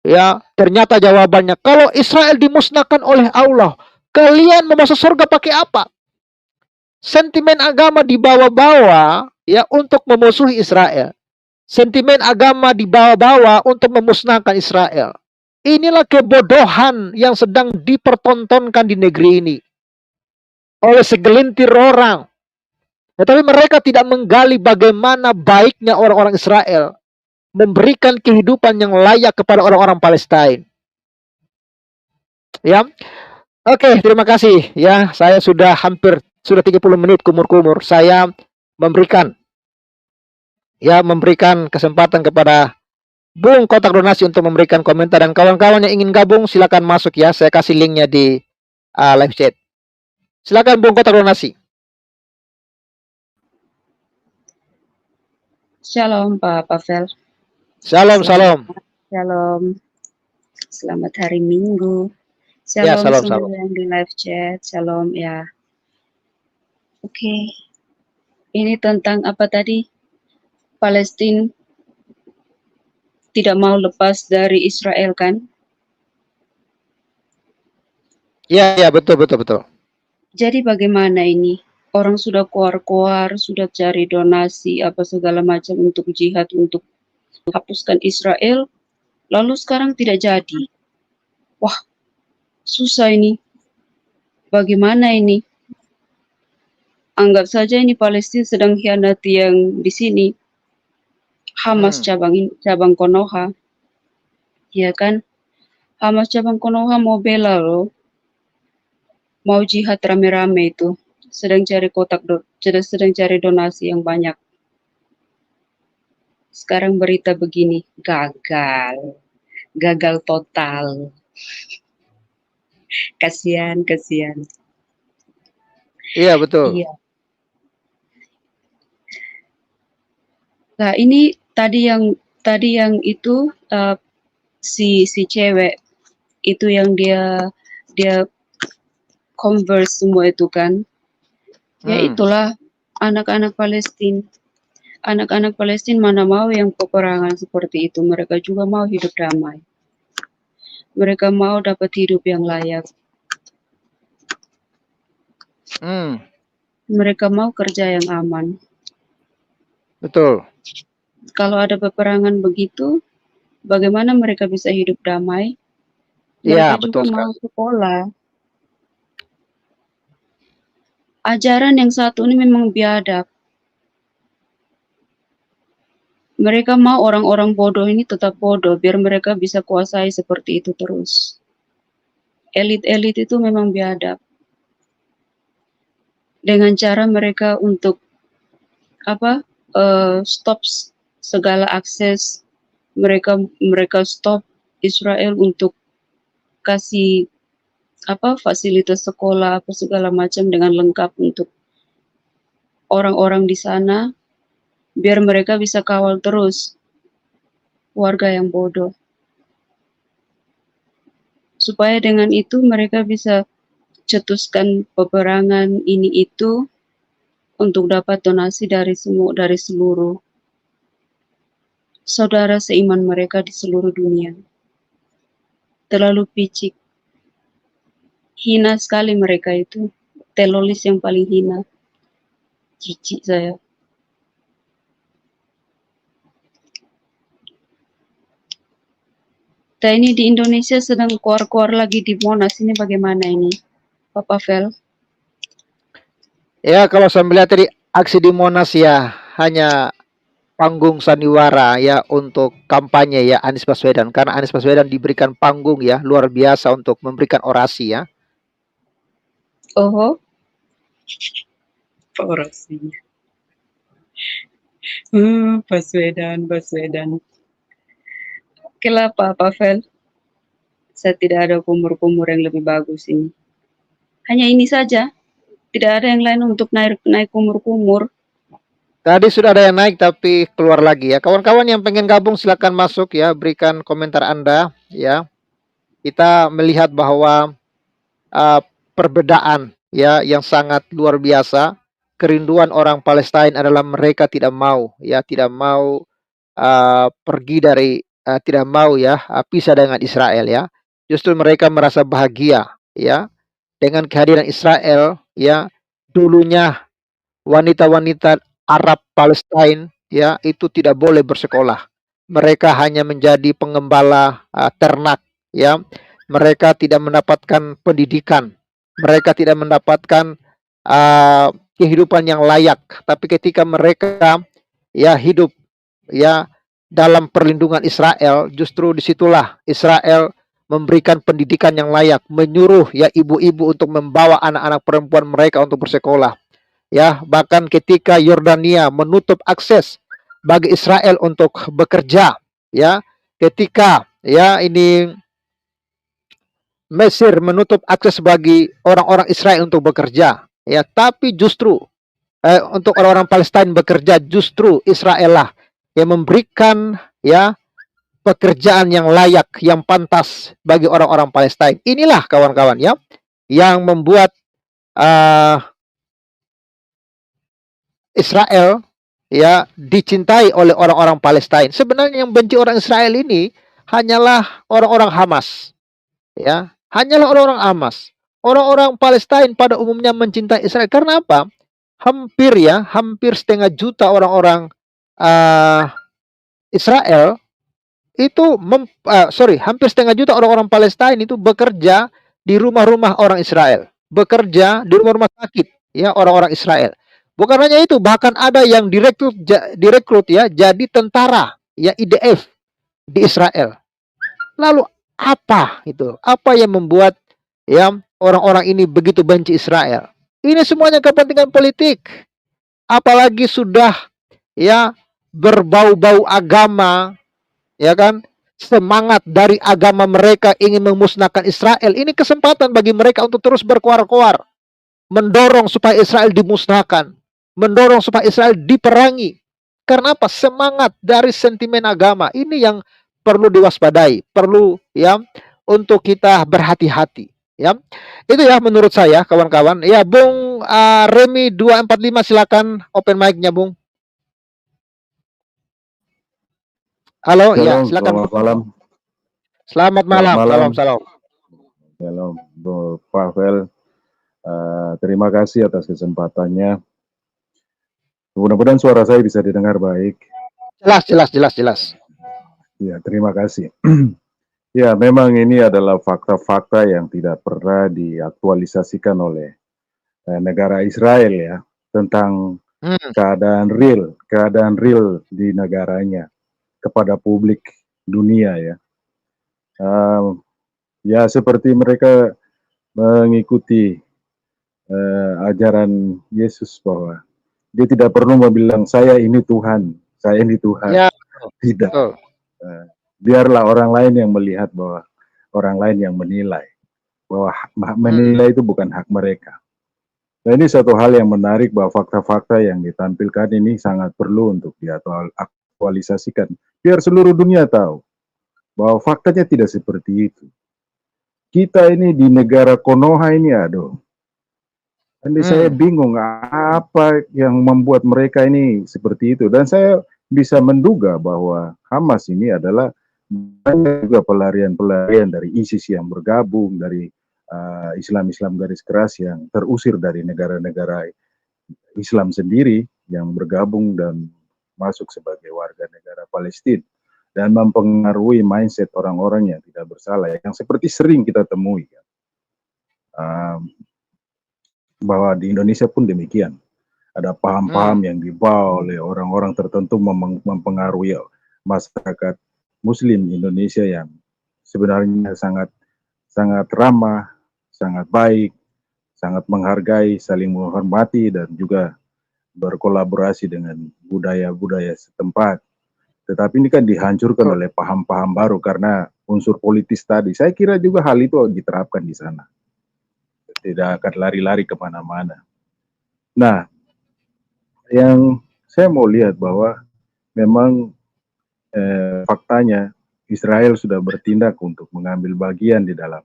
Ya, ternyata jawabannya, kalau Israel dimusnahkan oleh Allah, kalian mau masuk surga pakai apa? Sentimen agama dibawa-bawa ya untuk memusuhi Israel. Sentimen agama dibawa-bawa untuk memusnahkan Israel. Inilah kebodohan yang sedang dipertontonkan di negeri ini oleh segelintir orang. Tetapi mereka tidak menggali bagaimana baiknya orang-orang Israel memberikan kehidupan yang layak kepada orang-orang Palestina. Ya. Oke, terima kasih. Ya, saya sudah 30 menit kumur-kumur. Saya memberikan kesempatan kepada Bung Kotak Donasi untuk memberikan komentar, dan kawan-kawan yang ingin gabung silakan masuk ya. Saya kasih linknya di live chat. Silakan Bung Kotak Donasi. Shalom Pak Pavel. Shalom. Shalom. Selamat hari Minggu. Shalom, ya, semua shalom. yang di live chat. Shalom ya. Oke. Ini tentang apa tadi? Palestina tidak mau lepas dari Israel kan? Ya, betul. Jadi bagaimana ini? Orang sudah keluar-keluar, sudah cari donasi apa segala macam untuk jihad, untuk hapuskan Israel, lalu sekarang tidak jadi. Wah, susah ini. Bagaimana ini? Anggap saja ini Palestina sedang hianati yang di sini. Hamas cabang Konoha. Ya kan? Hamas cabang Konoha mau bela loh. Mau jihad rame-rame itu. Sedang cari donasi yang banyak. Sekarang berita begini, gagal total. Kasihan. Iya, betul. Iya. Nah, ini tadi yang itu si cewek itu yang dia converse semua itu kan. Ya itulah anak-anak Palestina. Anak-anak Palestina mana mau yang peperangan seperti itu, mereka juga mau hidup damai. Mereka mau dapat hidup yang layak. Hmm, Mereka mau kerja yang aman. betul. Kalau ada peperangan begitu, bagaimana mereka bisa hidup damai? Ya, Mereka betul juga mau sekali. sekolah. Ajaran yang satu ini memang biadab. Mereka mau orang-orang bodoh ini tetap bodoh, biar mereka bisa kuasai seperti itu terus. Elit-elit itu memang biadab. Dengan cara mereka untuk stop segala akses, mereka stop Israel untuk kasih fasilitas sekolah apa segala macam dengan lengkap untuk orang-orang di sana, biar mereka bisa kawal terus warga yang bodoh. Supaya dengan itu mereka bisa cetuskan peperangan ini itu untuk dapat donasi dari seluruh saudara seiman mereka di seluruh dunia. Terlalu picik. Hina sekali mereka itu. Teroris yang paling hina. Jijik saya. Kita ini di Indonesia sedang keluar-keluar lagi di Monas. Ini bagaimana ini, Pak Pavel? Ya, kalau saya melihat tadi aksi di Monas ya hanya panggung sandiwara ya untuk kampanye ya Anies Baswedan, karena Anies Baswedan diberikan panggung ya luar biasa untuk memberikan orasi ya. Oh, orasinya. Baswedan. Oke lah, Pak Pavel. Saya tidak ada kumur-kumur yang lebih bagus ini. Hanya ini saja. Tidak ada yang lain untuk naik kumur-kumur. Tadi sudah ada yang naik tapi keluar lagi ya. Kawan-kawan yang pengen gabung silakan masuk ya, berikan komentar Anda ya. Kita melihat bahwa perbedaan ya yang sangat luar biasa. Kerinduan orang Palestina adalah mereka tidak mau pergi dari tidak mau ya pisah dengan Israel ya. Justru mereka merasa bahagia ya dengan kehadiran Israel ya. Dulunya wanita-wanita Arab Palestina ya itu tidak boleh bersekolah. Mereka hanya menjadi pengembala ternak ya. Mereka tidak mendapatkan pendidikan. Mereka tidak mendapatkan kehidupan yang layak. Tapi ketika mereka ya hidup ya dalam perlindungan Israel, justru disitulah Israel memberikan pendidikan yang layak, menyuruh ya ibu-ibu untuk membawa anak-anak perempuan mereka untuk bersekolah. Ya, bahkan ketika Yordania menutup akses bagi Israel untuk bekerja, ya, ketika ya ini Mesir menutup akses bagi orang-orang Israel untuk bekerja, ya, tapi justru untuk orang-orang Palestina bekerja, justru Israel lah yang memberikan ya pekerjaan yang layak, yang pantas bagi orang-orang Palestina. Inilah kawan-kawan ya yang membuat Israel ya dicintai oleh orang-orang Palestina. Sebenarnya yang benci orang Israel ini hanyalah orang-orang Hamas. Ya, hanyalah orang-orang Hamas. Orang-orang Palestina pada umumnya mencintai Israel karena apa? Hampir setengah juta orang-orang Israel itu hampir setengah juta orang-orang Palestina itu bekerja di rumah-rumah orang Israel, bekerja di rumah-rumah sakit ya orang-orang Israel. Bukan hanya itu, bahkan ada yang direkrut ya jadi tentara ya IDF di Israel. Lalu apa itu? Apa yang membuat ya orang-orang ini begitu benci Israel? Ini semuanya kepentingan politik. Apalagi sudah ya berbau-bau agama, ya kan? Semangat dari agama mereka ingin memusnahkan Israel. Ini kesempatan bagi mereka untuk terus berkoar-koar, mendorong supaya Israel dimusnahkan, mendorong supaya Israel diperangi. Karena apa? Semangat dari sentimen agama ini yang perlu diwaspadai, perlu ya untuk kita berhati-hati. Ya, itu ya menurut saya kawan-kawan. Ya, Bung Remi 245 silakan open mic-nya, Bung. Halo, ya, Shalom, silakan. selamat malam. Selamat malam. malam. Salam. Shalom, Bu Pavel. Terima kasih atas kesempatannya. Mudah-mudahan suara saya bisa didengar baik. Jelas. Ya, terima kasih. Ya, memang ini adalah fakta-fakta yang tidak pernah diaktualisasikan oleh negara Israel ya, tentang keadaan real di negaranya kepada publik dunia ya. Ya, seperti mereka mengikuti ajaran Yesus bahwa dia tidak perlu bilang saya ini Tuhan. Ya, Tidak. betul. Biarlah orang lain yang melihat, bahwa orang lain yang menilai, bahwa menilai itu bukan hak mereka. Nah, ini satu hal yang menarik, bahwa fakta-fakta yang ditampilkan ini sangat perlu untuk diaktualisasikan, biar seluruh dunia tahu bahwa faktanya tidak seperti itu. Kita ini di negara Konoha ini, Nanti saya bingung apa yang membuat mereka ini seperti itu. Dan saya bisa menduga bahwa Hamas ini adalah banyak juga pelarian-pelarian dari ISIS yang bergabung, dari Islam-Islam garis keras yang terusir dari negara-negara Islam sendiri, yang bergabung dan masuk sebagai warga negara Palestina, dan mempengaruhi mindset orang-orang yang tidak bersalah, yang seperti sering kita temui. Bahwa di Indonesia pun demikian. Ada paham-paham yang dibawa oleh orang-orang tertentu mempengaruhi masyarakat Muslim Indonesia yang sebenarnya sangat ramah, sangat baik, sangat menghargai, saling menghormati, dan juga berkolaborasi dengan budaya-budaya setempat. Tetapi ini kan dihancurkan oleh paham-paham baru karena unsur politis tadi. Saya kira juga hal itu diterapkan di sana. Tidak akan lari-lari kemana-mana. Nah, yang saya mau lihat bahwa memang faktanya Israel sudah bertindak untuk mengambil bagian di dalam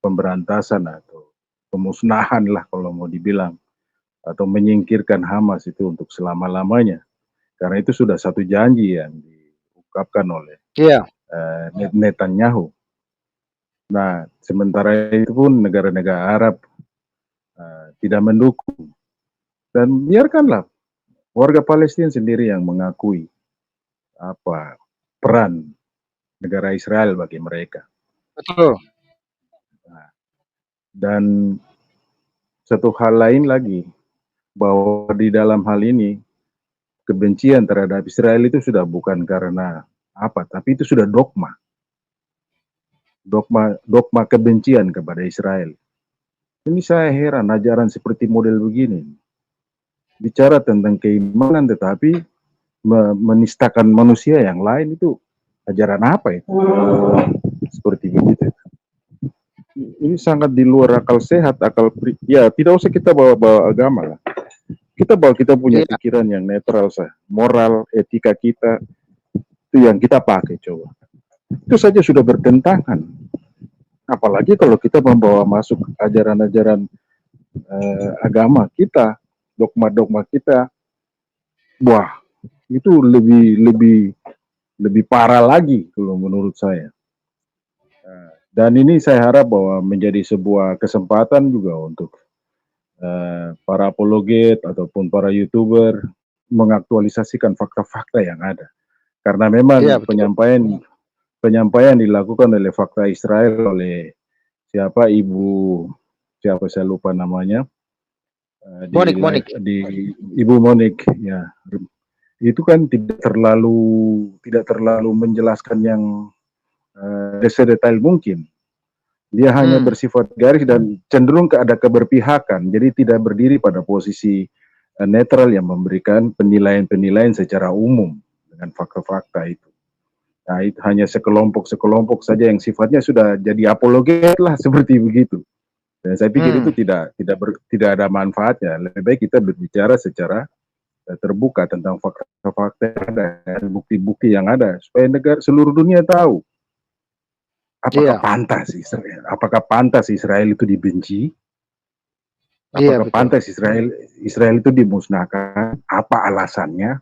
pemberantasan atau pemusnahan lah kalau mau dibilang, atau menyingkirkan Hamas itu untuk selama-lamanya. Karena itu sudah satu janji yang diungkapkan oleh Netanyahu. Nah, sementara itu pun negara-negara Arab tidak mendukung. Dan biarkanlah warga Palestina sendiri yang mengakui peran negara Israel bagi mereka. Betul. Nah, dan satu hal lain lagi, bahwa di dalam hal ini kebencian terhadap Israel itu sudah bukan karena tapi itu sudah dogma kebencian kepada Israel. Ini saya heran, ajaran seperti model begini, bicara tentang keimanan tetapi menistakan manusia yang lain, itu ajaran apa itu? Seperti begitu. Ini sangat di luar akal sehat, ya tidak usah kita bawa agama lah. Kita punya pikiran yang netral, moral, etika kita itu yang kita pakai coba. Itu saja sudah bertentangan. Apalagi kalau kita membawa masuk ajaran-ajaran agama kita, dogma-dogma kita, wah itu lebih parah lagi kalau menurut saya. Dan ini saya harap bahwa menjadi sebuah kesempatan juga untuk para apologet ataupun para YouTuber mengaktualisasikan fakta-fakta yang ada. Karena memang penyampaian dilakukan oleh fakta Israel oleh siapa saya lupa namanya, Ibu Monik ya, itu kan tidak terlalu menjelaskan yang sedetail mungkin. Dia hanya bersifat garis dan cenderung ada keberpihakan, jadi tidak berdiri pada posisi netral yang memberikan penilaian-penilaian secara umum dengan fakta-fakta itu. Nah, itu hanya sekelompok saja yang sifatnya sudah jadi apologet lah, seperti begitu. Dan saya pikir itu tidak ada manfaatnya. Lebih baik kita berbicara secara terbuka tentang fakta-fakta yang ada, bukti-bukti yang ada, supaya seluruh dunia tahu apakah pantas Israel itu dibenci, apakah pantas Israel itu dimusnahkan, apa alasannya.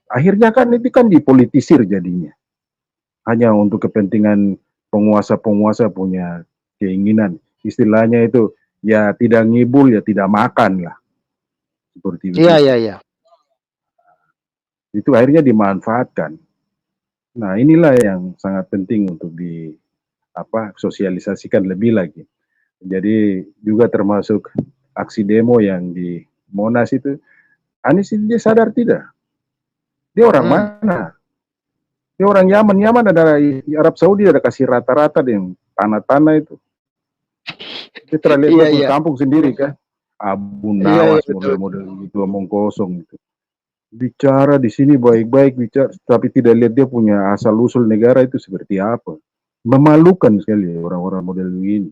Akhirnya kan itu kan dipolitisir jadinya. Hanya untuk kepentingan penguasa-penguasa punya keinginan. Istilahnya itu ya tidak ngibul ya tidak makan lah. Seperti itu. Iya. Itu akhirnya dimanfaatkan. Nah, inilah yang sangat penting untuk sosialisasikan lebih lagi. Jadi juga termasuk aksi demo yang di Monas itu, Anies dia sadar tidak? Dia orang mana? Dia orang Yaman. Yaman ada Arab Saudi, ada kasih rata-rata dengan tanah-tanah itu. Dia terlihat kampung sendiri kan. Abu Nawas model-model gitu, omong kosong itu. Bicara di sini baik-baik bicara, tapi tidak lihat dia punya asal usul negara itu seperti apa. Memalukan sekali orang-orang model ini.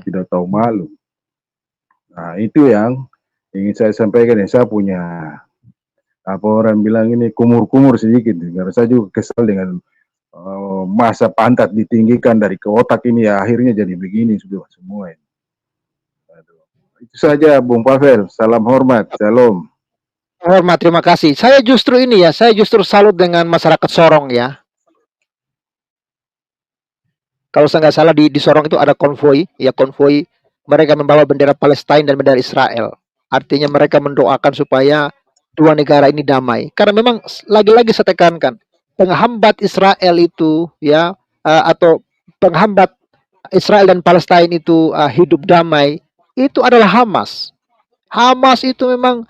Tidak tahu malu. Nah, itu yang ingin saya sampaikan. Saya punya orang bilang ini kumur-kumur sedikit. Karena saya juga kesal dengan masa pantat ditinggikan dari ke otak ini ya akhirnya jadi begini sudah semua ini. Itu saja Bung Pavel. Salam hormat. Shalom. Hormat, terima kasih. Saya justru salut dengan masyarakat Sorong ya. Kalau saya nggak salah di Sorong itu ada konvoi mereka membawa bendera Palestina dan bendera Israel. Artinya mereka mendoakan supaya dua negara ini damai. Karena memang lagi-lagi saya tekankan, penghambat Israel itu ya atau penghambat Israel dan Palestina itu hidup damai itu adalah Hamas. Hamas itu memang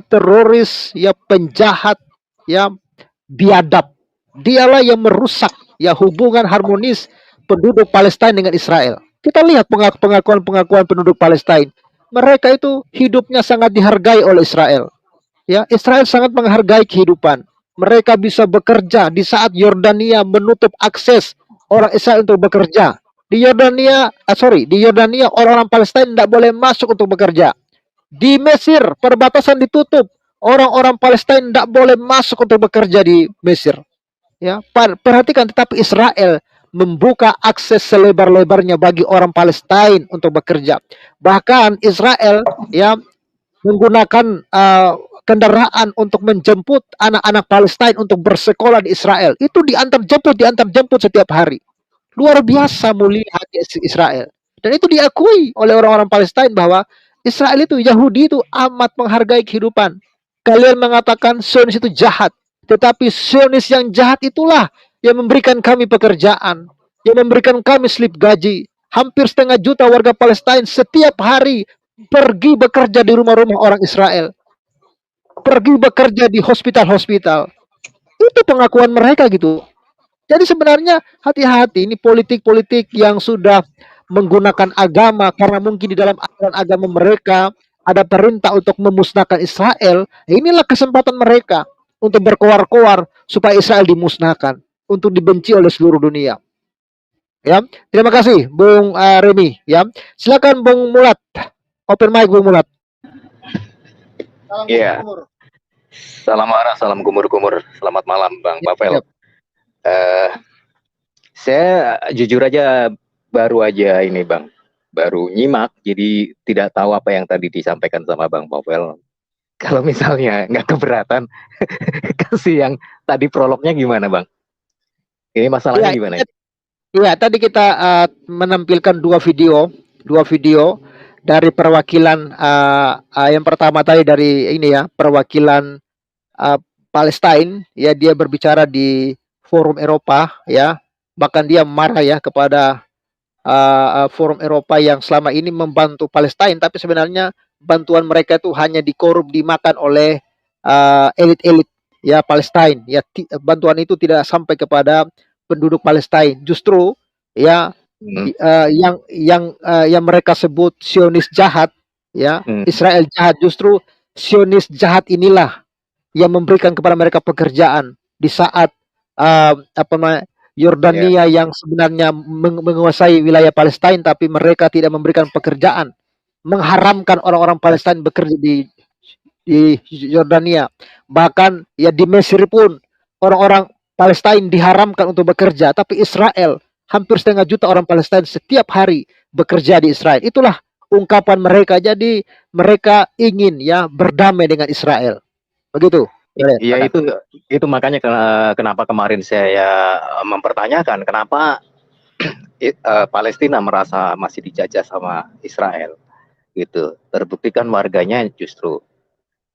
teroris, ya penjahat, ya biadab. Dialah yang merusak ya hubungan harmonis penduduk Palestina dengan Israel. Kita lihat pengakuan penduduk Palestina. Mereka itu hidupnya sangat dihargai oleh Israel. Ya, Israel sangat menghargai kehidupan. Mereka bisa bekerja di saat Yordania menutup akses orang Israel untuk bekerja. Di Yordania orang-orang Palestina tidak boleh masuk untuk bekerja. Di Mesir perbatasan ditutup, orang-orang Palestina tidak boleh masuk untuk bekerja di Mesir. Ya, perhatikan, tetapi Israel membuka akses selebar-lebarnya bagi orang Palestina untuk bekerja. Bahkan Israel ya menggunakan kendaraan untuk menjemput anak-anak Palestina untuk bersekolah di Israel. Itu diantar jemput setiap hari. Luar biasa mulia hati Israel. Dan itu diakui oleh orang-orang Palestina bahwa Israel itu, Yahudi itu amat menghargai kehidupan. Kalian mengatakan Zionis itu jahat. Tetapi Zionis yang jahat itulah yang memberikan kami pekerjaan. Yang memberikan kami slip gaji. Hampir 500 juta warga Palestina setiap hari pergi bekerja di rumah-rumah orang Israel. Pergi bekerja di hospital-hospital. Itu pengakuan mereka gitu. Jadi sebenarnya hati-hati, ini politik-politik yang sudah menggunakan agama, karena mungkin di dalam aturan agama mereka ada perintah untuk memusnahkan Israel. Inilah kesempatan mereka untuk berkoar-koar supaya Israel dimusnahkan, untuk dibenci oleh seluruh dunia. Ya, terima kasih Bung Remi. Ya, silakan Bung Mulat. Open mic Bung Mulat. Iya. Salam arah, salam kumur-kumur. Selamat malam Bang Pavel. Saya jujur aja baru aja ini Bang, baru nyimak, jadi tidak tahu apa yang tadi disampaikan sama Bang Pavel. Kalau misalnya nggak keberatan, kasih yang tadi prolognya gimana Bang? Ini masalahnya gimana? Iya, tadi kita menampilkan dua video dari perwakilan yang pertama tadi dari ini ya, perwakilan Palestina ya, dia berbicara di Forum Eropa ya, bahkan dia marah ya kepada Forum Eropa yang selama ini membantu Palestina, tapi sebenarnya bantuan mereka itu hanya dikorup, dimakan oleh elit-elit ya Palestina ya, bantuan itu tidak sampai kepada penduduk Palestina. Justru ya yang mereka sebut Zionis jahat ya, Israel jahat, justru Zionis jahat inilah yang memberikan kepada mereka pekerjaan di saat Yordania yang sebenarnya menguasai wilayah Palestina, tapi mereka tidak memberikan pekerjaan, mengharamkan orang-orang Palestina bekerja di Yordania. Bahkan ya di Mesir pun orang-orang Palestina diharamkan untuk bekerja, tapi Israel hampir 500 juta orang Palestina setiap hari bekerja di Israel. Itulah ungkapan mereka. Jadi mereka ingin ya berdamai dengan Israel. Begitu. Boleh, Ya silakan. itu makanya kenapa kemarin saya mempertanyakan kenapa Palestina merasa masih dijajah sama Israel gitu. Terbuktikan warganya justru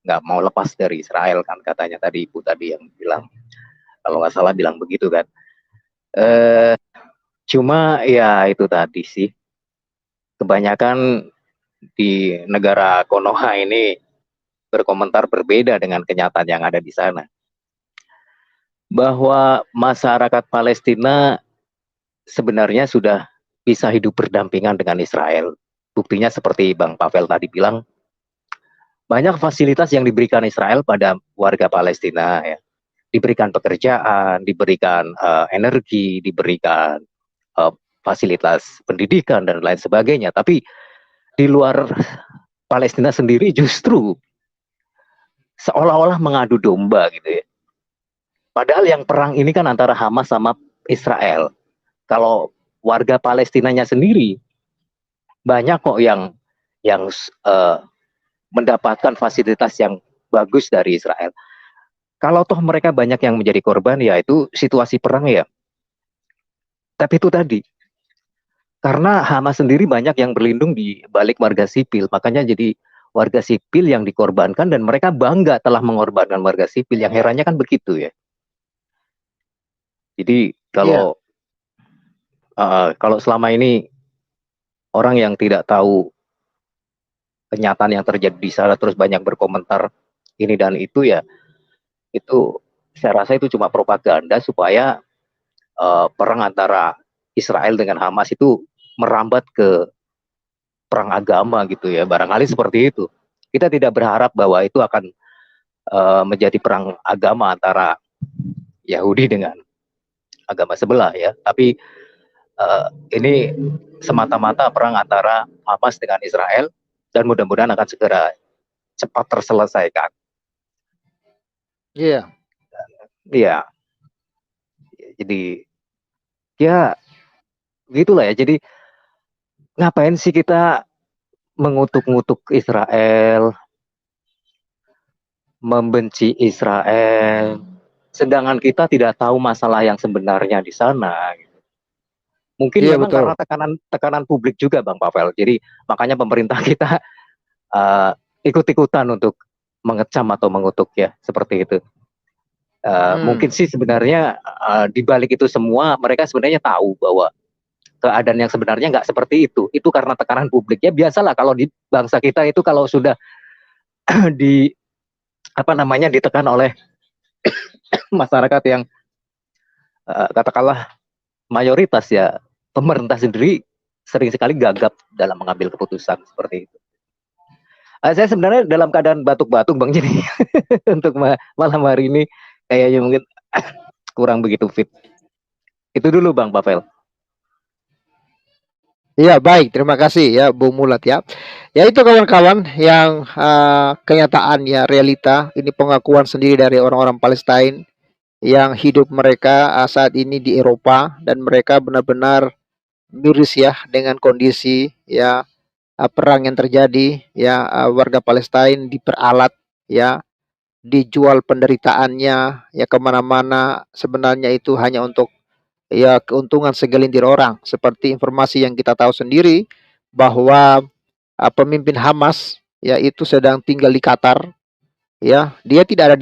nggak mau lepas dari Israel kan, katanya tadi ibu tadi yang bilang, kalau nggak salah bilang begitu kan. Cuma ya itu tadi sih, kebanyakan di negara Konoha ini berkomentar berbeda dengan kenyataan yang ada di sana. Bahwa masyarakat Palestina sebenarnya sudah bisa hidup berdampingan dengan Israel. Buktinya seperti Bang Pavel tadi bilang, banyak fasilitas yang diberikan Israel pada warga Palestina ya. Diberikan pekerjaan, diberikan energi, diberikan fasilitas pendidikan dan lain sebagainya. Tapi di luar Palestina sendiri justru seolah-olah mengadu domba gitu ya. Padahal yang perang ini kan antara Hamas sama Israel. Kalau warga Palestinanya sendiri banyak kok yang mendapatkan fasilitas yang bagus dari Israel. Kalau toh mereka banyak yang menjadi korban, ya itu situasi perang ya. Tapi itu tadi, karena Hamas sendiri banyak yang berlindung di balik warga sipil, makanya jadi warga sipil yang dikorbankan dan mereka bangga telah mengorbankan warga sipil. Yang herannya kan begitu ya. Jadi Iya. kalau selama ini orang yang tidak tahu kenyataan yang terjadi di sana terus banyak berkomentar ini dan itu ya, itu saya rasa itu cuma propaganda supaya perang antara Israel dengan Hamas itu merambat ke perang agama gitu ya, barangkali seperti itu. Kita tidak berharap bahwa itu akan menjadi perang agama antara Yahudi dengan agama sebelah ya, tapi ini semata-mata perang antara Hamas dengan Israel dan mudah-mudahan akan segera cepat terselesaikan. Iya. Iya. Jadi ya gitulah ya. Jadi ngapain sih kita mengutuk-ngutuk Israel, membenci Israel, sedangkan kita tidak tahu masalah yang sebenarnya di sana. Mungkin Iya, memang betul. karena tekanan publik juga, Bang Pavel. Jadi makanya pemerintah kita ikut-ikutan untuk mengecam atau mengutuk ya, seperti itu. Mungkin sih sebenarnya di balik itu semua mereka sebenarnya tahu bahwa keadaan yang sebenarnya nggak seperti itu. Itu karena tekanan publik. Ya biasalah kalau di bangsa kita itu kalau sudah ditekan oleh masyarakat yang katakanlah mayoritas ya, pemerintah sendiri sering sekali gagap dalam mengambil keputusan seperti itu. Saya sebenarnya dalam keadaan batuk-batuk Bang, jadi untuk malam hari ini kayaknya mungkin kurang begitu fit. Itu dulu Bang Pavel. Ya, baik, terima kasih ya Bung Mulat ya. Ya itu kawan-kawan yang kenyataan ya, realita, ini pengakuan sendiri dari orang-orang Palestina yang hidup mereka saat ini di Eropa, dan mereka benar-benar miris ya dengan kondisi ya perang yang terjadi ya. Warga Palestina diperalat ya, dijual penderitaannya ya kemana-mana, sebenarnya itu hanya untuk ya keuntungan segelintir orang. Seperti informasi yang kita tahu sendiri bahwa pemimpin Hamas ya itu sedang tinggal di Qatar ya. Dia tidak ada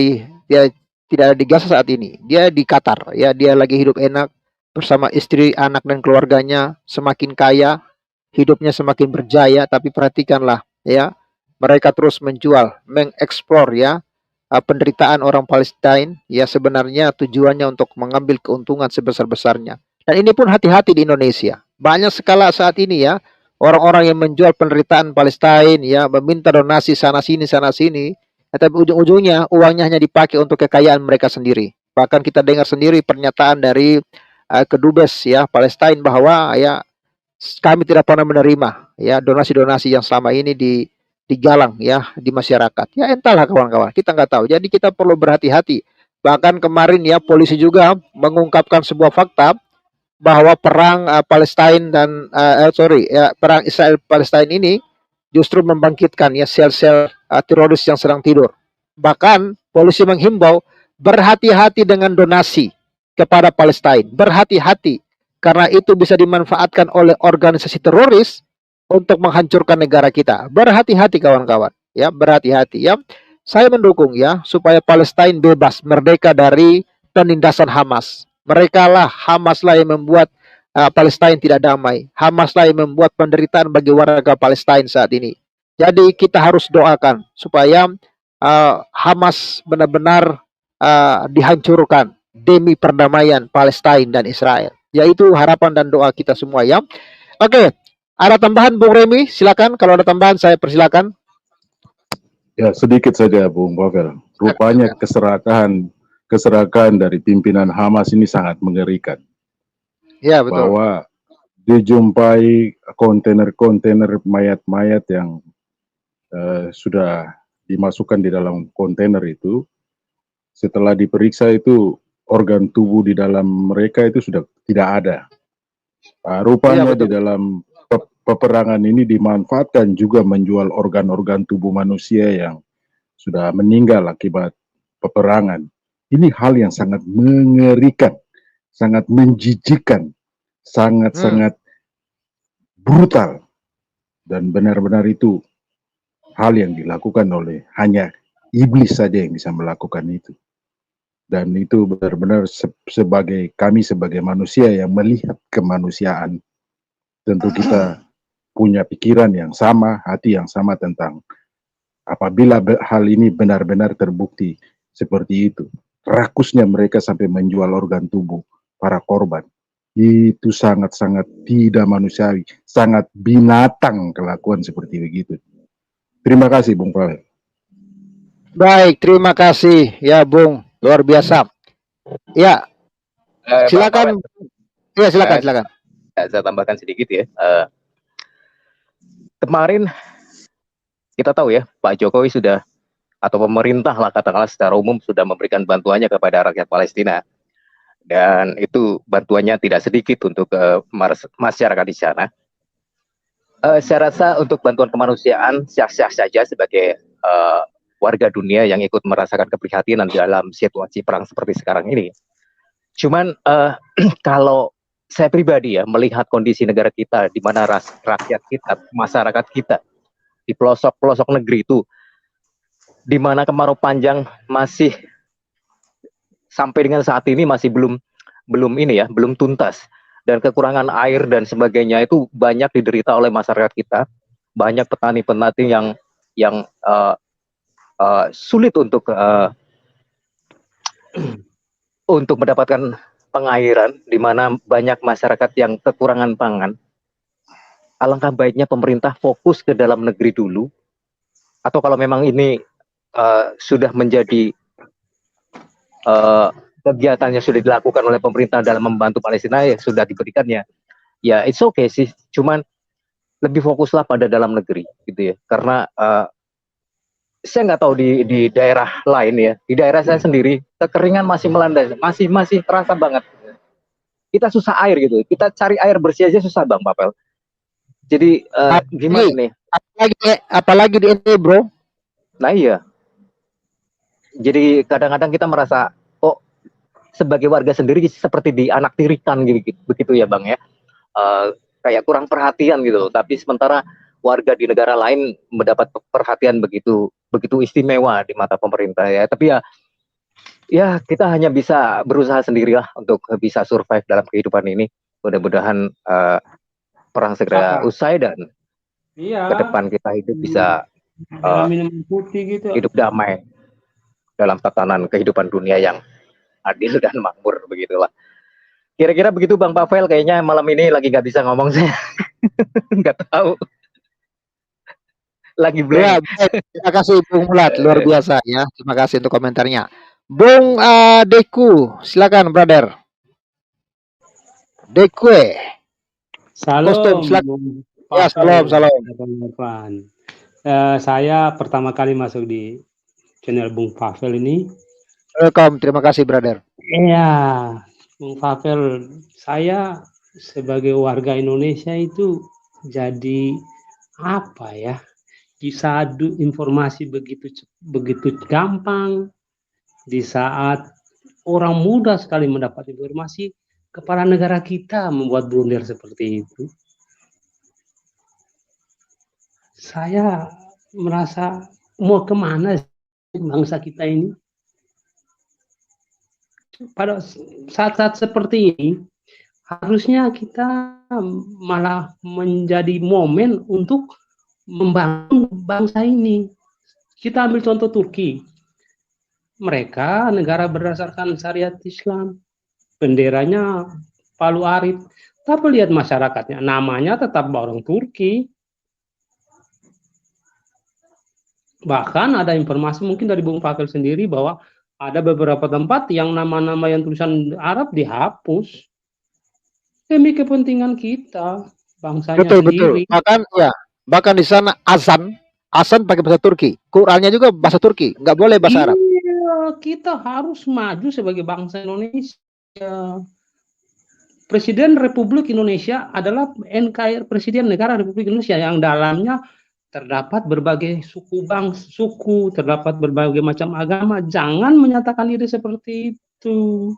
di Gaza saat ini. Dia di Qatar ya. Dia lagi hidup enak bersama istri, anak dan keluarganya, semakin kaya, hidupnya semakin berjaya. Tapi perhatikanlah ya, mereka terus menjual, mengeksplor ya penderitaan orang Palestina ya, sebenarnya tujuannya untuk mengambil keuntungan sebesar-besarnya. Dan ini pun hati-hati di Indonesia. Banyak sekali saat ini ya orang-orang yang menjual penderitaan Palestina ya, meminta donasi sana sini, tapi ujung-ujungnya uangnya hanya dipakai untuk kekayaan mereka sendiri. Bahkan kita dengar sendiri pernyataan dari kedubes ya Palestina bahwa ya kami tidak pernah menerima ya donasi-donasi yang selama ini digalang ya di masyarakat. Ya entahlah kawan-kawan, kita nggak tahu. Jadi kita perlu berhati-hati. Bahkan kemarin ya polisi juga mengungkapkan sebuah fakta bahwa perang Palestina dan perang Israel Palestina ini justru membangkitkan ya sel-sel teroris yang sedang tidur. Bahkan polisi menghimbau berhati-hati dengan donasi kepada Palestina. Berhati-hati karena itu bisa dimanfaatkan oleh organisasi teroris untuk menghancurkan negara kita. Berhati-hati kawan-kawan, ya, berhati-hati ya. Saya mendukung ya supaya Palestina bebas, merdeka dari penindasan Hamas. Hamas lah yang membuat Palestina tidak damai. Hamas lah yang membuat penderitaan bagi warga Palestina saat ini. Jadi kita harus doakan supaya Hamas benar-benar dihancurkan demi perdamaian Palestina dan Israel. Yaitu harapan dan doa kita semua ya. Oke, ada tambahan Bung Remi? Silakan, kalau ada tambahan saya persilakan. Ya, sedikit saja Bung Pavel. Rupanya keserakahan dari pimpinan Hamas ini sangat mengerikan. Ya, betul. Bahwa dijumpai kontainer-kontainer mayat-mayat yang sudah dimasukkan di dalam kontainer itu. Setelah diperiksa itu organ tubuh di dalam mereka itu sudah tidak ada. Rupanya di dalam peperangan ini dimanfaatkan juga menjual organ-organ tubuh manusia yang sudah meninggal akibat peperangan. Ini hal yang sangat mengerikan, sangat menjijikkan, sangat-sangat brutal, dan benar-benar itu hal yang dilakukan oleh hanya iblis saja yang bisa melakukan itu. Dan itu benar-benar kami sebagai manusia yang melihat kemanusiaan, tentu kita punya pikiran yang sama, hati yang sama tentang apabila hal ini benar-benar terbukti seperti itu. Rakusnya mereka sampai menjual organ tubuh para korban. Itu sangat-sangat tidak manusiawi, sangat binatang kelakuan seperti begitu. Terima kasih Bung Pavel. Baik, terima kasih ya Bung, luar biasa. Ya, silakan. Ya, silakan. Saya tambahkan sedikit ya. Kemarin kita tahu ya, Pak Jokowi sudah, atau pemerintah lah katakanlah secara umum sudah memberikan bantuannya kepada rakyat Palestina. Dan itu bantuannya tidak sedikit untuk masyarakat di sana. Saya rasa untuk bantuan kemanusiaan sah-sah saja sebagai warga dunia yang ikut merasakan keprihatinan dalam situasi perang seperti sekarang ini. Cuman kalau saya pribadi ya melihat kondisi negara kita, di mana rakyat kita, masyarakat kita di pelosok-pelosok negeri itu, di mana kemarau panjang masih sampai dengan saat ini masih belum tuntas, dan kekurangan air dan sebagainya itu banyak diderita oleh masyarakat kita. Banyak petani-petani yang sulit untuk mendapatkan pengairan, di mana banyak masyarakat yang kekurangan pangan. Alangkah baiknya pemerintah fokus ke dalam negeri dulu, atau kalau memang ini sudah menjadi kegiatan yang sudah dilakukan oleh pemerintah dalam membantu Palestina, ya sudah diberikannya, ya it's okay sih. Cuman lebih fokuslah pada dalam negeri gitu ya, karena saya nggak tahu di daerah lain ya, di daerah saya sendiri kekeringan masih melanda, masih terasa banget. Kita susah air gitu, kita cari air bersih aja susah Bang Papel. Jadi gimana nih? Apalagi di ini bro. Nah iya. Jadi kadang-kadang kita merasa kok sebagai warga sendiri seperti dianaktirikan gitu, begitu ya Bang ya. Kayak kurang perhatian gitu. Tapi sementara warga di negara lain mendapat perhatian begitu istimewa di mata pemerintah ya. Tapi ya kita hanya bisa berusaha sendirilah untuk bisa survive dalam kehidupan ini. Mudah-mudahan perang segera usai dan ke depan kita hidup bisa hidup damai dalam tatanan kehidupan dunia yang adil dan makmur, begitulah. Kira-kira begitu Bang Pavel, kayaknya malam ini lagi nggak bisa ngomong saya. Nggak tahu. Lagi blank. Ya, terima kasih Bung Mulat, luar biasa ya. Terima kasih untuk komentarnya. Bung Deku, silakan brother. Dekue. Salam. Ya, salam. Saya pertama kali masuk di channel Bung Pavel ini. Welcome, terima kasih brother. Iya, Bung Pavel, saya sebagai warga Indonesia itu jadi apa ya? di saat informasi begitu gampang, di saat orang mudah sekali mendapat informasi, kepala negara kita membuat blunder seperti itu. Saya merasa mau kemana bangsa kita ini? Pada saat-saat seperti ini, harusnya kita malah menjadi momen untuk membangun bangsa ini. Kita ambil contoh Turki. Mereka negara berdasarkan syariat Islam. Benderanya Palu Arit. Tapi lihat masyarakatnya, namanya tetap orang Turki. Bahkan ada informasi mungkin dari Bung Fakil sendiri bahwa ada beberapa tempat yang nama-nama yang tulisan Arab dihapus demi kepentingan kita, bangsanya Betul. sendiri. Bahkan di sana azan pakai bahasa Turki, Qurannya juga bahasa Turki, nggak boleh bahasa Arab. Iya, kita harus maju sebagai bangsa Indonesia. Presiden Republik Indonesia adalah NKRI, Presiden Negara Republik Indonesia, yang dalamnya terdapat berbagai suku, terdapat berbagai macam agama. Jangan menyatakan diri seperti itu.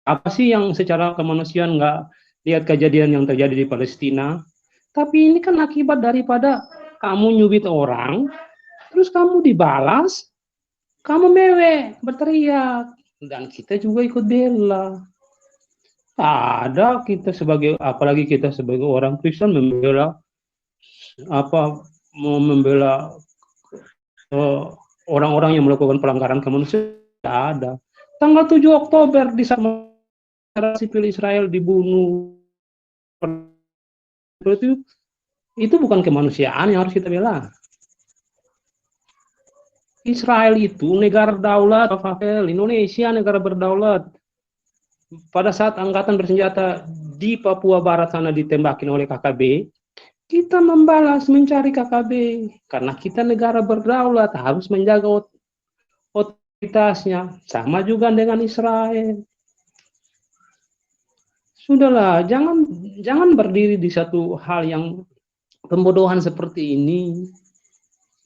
Apa sih yang secara kemanusiaan nggak lihat kejadian yang terjadi di Palestina? Tapi ini kan akibat daripada kamu nyubit orang, terus kamu dibalas, kamu mewek, berteriak, dan kita juga ikut bela. Ada kita apalagi kita sebagai orang Kristen membela orang-orang yang melakukan pelanggaran kemanusiaan. Ada. Tanggal 7 Oktober di sana sipil Israel dibunuh. Itu bukan kemanusiaan yang harus kita bela. Israel itu negara daulat, Indonesia negara berdaulat. Pada saat angkatan bersenjata di Papua Barat sana ditembakin oleh KKB, kita membalas mencari KKB. Karena kita negara berdaulat, harus menjaga otoritasnya. Sama juga dengan Israel. Sudahlah, jangan berdiri di satu hal yang pembodohan seperti ini.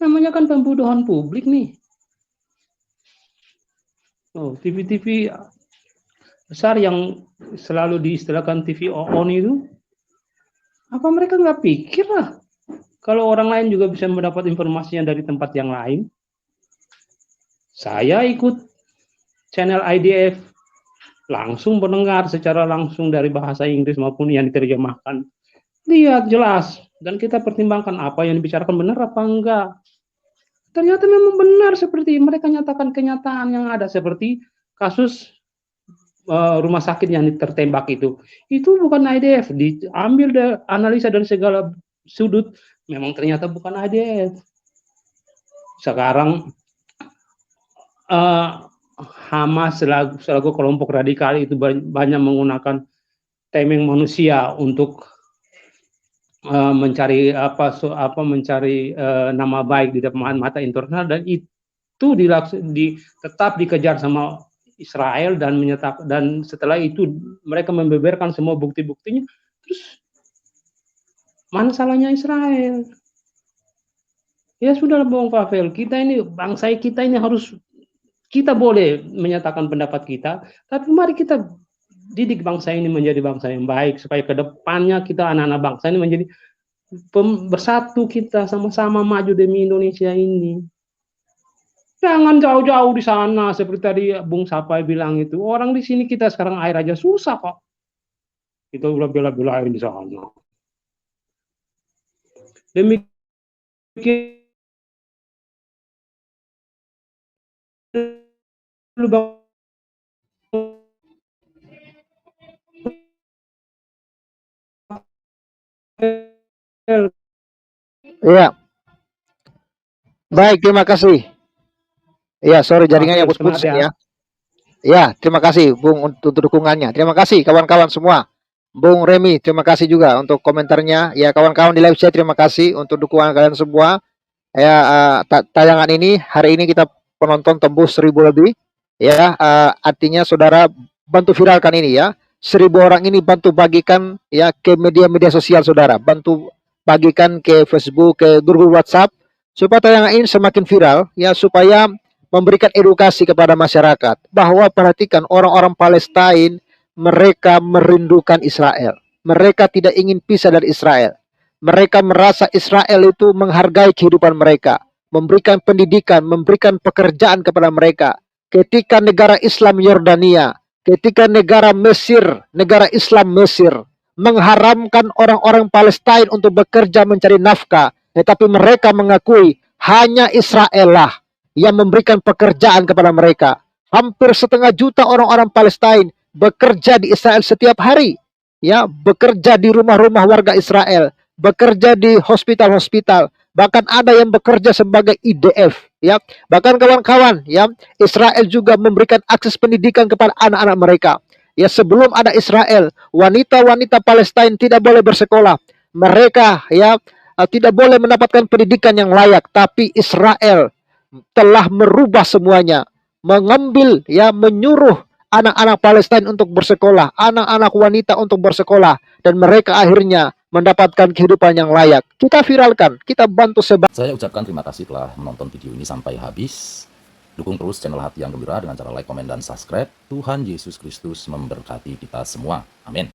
Namanya kan pembodohan publik nih. TV-TV besar yang selalu diistilahkan TV on itu, apa mereka nggak pikir lah kalau orang lain juga bisa mendapat informasinya dari tempat yang lain? Saya ikut channel IDF, langsung mendengar secara langsung dari bahasa Inggris maupun yang diterjemahkan. Lihat jelas, dan kita pertimbangkan apa yang dibicarakan benar apa enggak. Ternyata memang benar seperti mereka nyatakan kenyataan yang ada, seperti kasus rumah sakit yang tertembak itu bukan IDF, diambil analisa dari segala sudut, memang ternyata bukan IDF. Sekarang Hamas selaku kelompok radikal itu banyak menggunakan tameng manusia untuk mencari mencari nama baik di depan mata internasional, dan itu tetap dikejar sama Israel dan setelah itu mereka membeberkan semua bukti-buktinya. Terus mana salahnya Israel? Ya sudah, Bung Pavel, kita ini bangsa kita ini kita boleh menyatakan pendapat kita, tapi mari kita didik bangsa ini menjadi bangsa yang baik supaya ke depannya kita anak-anak bangsa ini menjadi bersatu, kita sama-sama maju demi Indonesia ini. Jangan jauh-jauh di sana seperti tadi Bung Sapai bilang itu. Orang di sini kita sekarang air aja susah kok. Kita udah bela-belain di sana. Demikian Iya. Baik, terima kasih. Ya, sorry jaringannya putus-putus ya. Ya, terima kasih Bung untuk dukungannya. Terima kasih kawan-kawan semua. Bung Remi, terima kasih juga untuk komentarnya. Ya, kawan-kawan di live chat, terima kasih untuk dukungan kalian semua. Ya, tayangan ini hari ini kita penonton tembus 1000 lebih. Ya, artinya saudara bantu viralkan ini ya. 1.000 orang ini bantu bagikan ya ke media-media sosial saudara, bantu bagikan ke Facebook, ke grup WhatsApp, supaya tayangan ini semakin viral ya, supaya memberikan edukasi kepada masyarakat bahwa perhatikan orang-orang Palestina, mereka merindukan Israel. Mereka tidak ingin pisah dari Israel. Mereka merasa Israel itu menghargai kehidupan mereka, memberikan pendidikan, memberikan pekerjaan kepada mereka. Ketika negara Islam Yordania, ketika negara Mesir, negara Islam Mesir mengharamkan orang-orang Palestina untuk bekerja mencari nafkah, tetapi mereka mengakui hanya Israel lah yang memberikan pekerjaan kepada mereka. Hampir 1,5 juta orang-orang Palestina bekerja di Israel setiap hari, ya, bekerja di rumah-rumah warga Israel, bekerja di hospital-hospital, bahkan ada yang bekerja sebagai IDF, ya. Bahkan kawan-kawan, ya, Israel juga memberikan akses pendidikan kepada anak-anak mereka. Ya, sebelum ada Israel, wanita-wanita Palestina tidak boleh bersekolah. Mereka ya tidak boleh mendapatkan pendidikan yang layak, tapi Israel telah merubah semuanya, mengambil ya, menyuruh anak-anak Palestina untuk bersekolah, anak-anak wanita untuk bersekolah, dan mereka akhirnya mendapatkan kehidupan yang layak. Kita viralkan, kita bantu sebar. Saya ucapkan terima kasih telah menonton video ini sampai habis. Dukung terus channel Hati yang Gembira dengan cara like, komen, dan subscribe. Tuhan Yesus Kristus memberkati kita semua. Amin.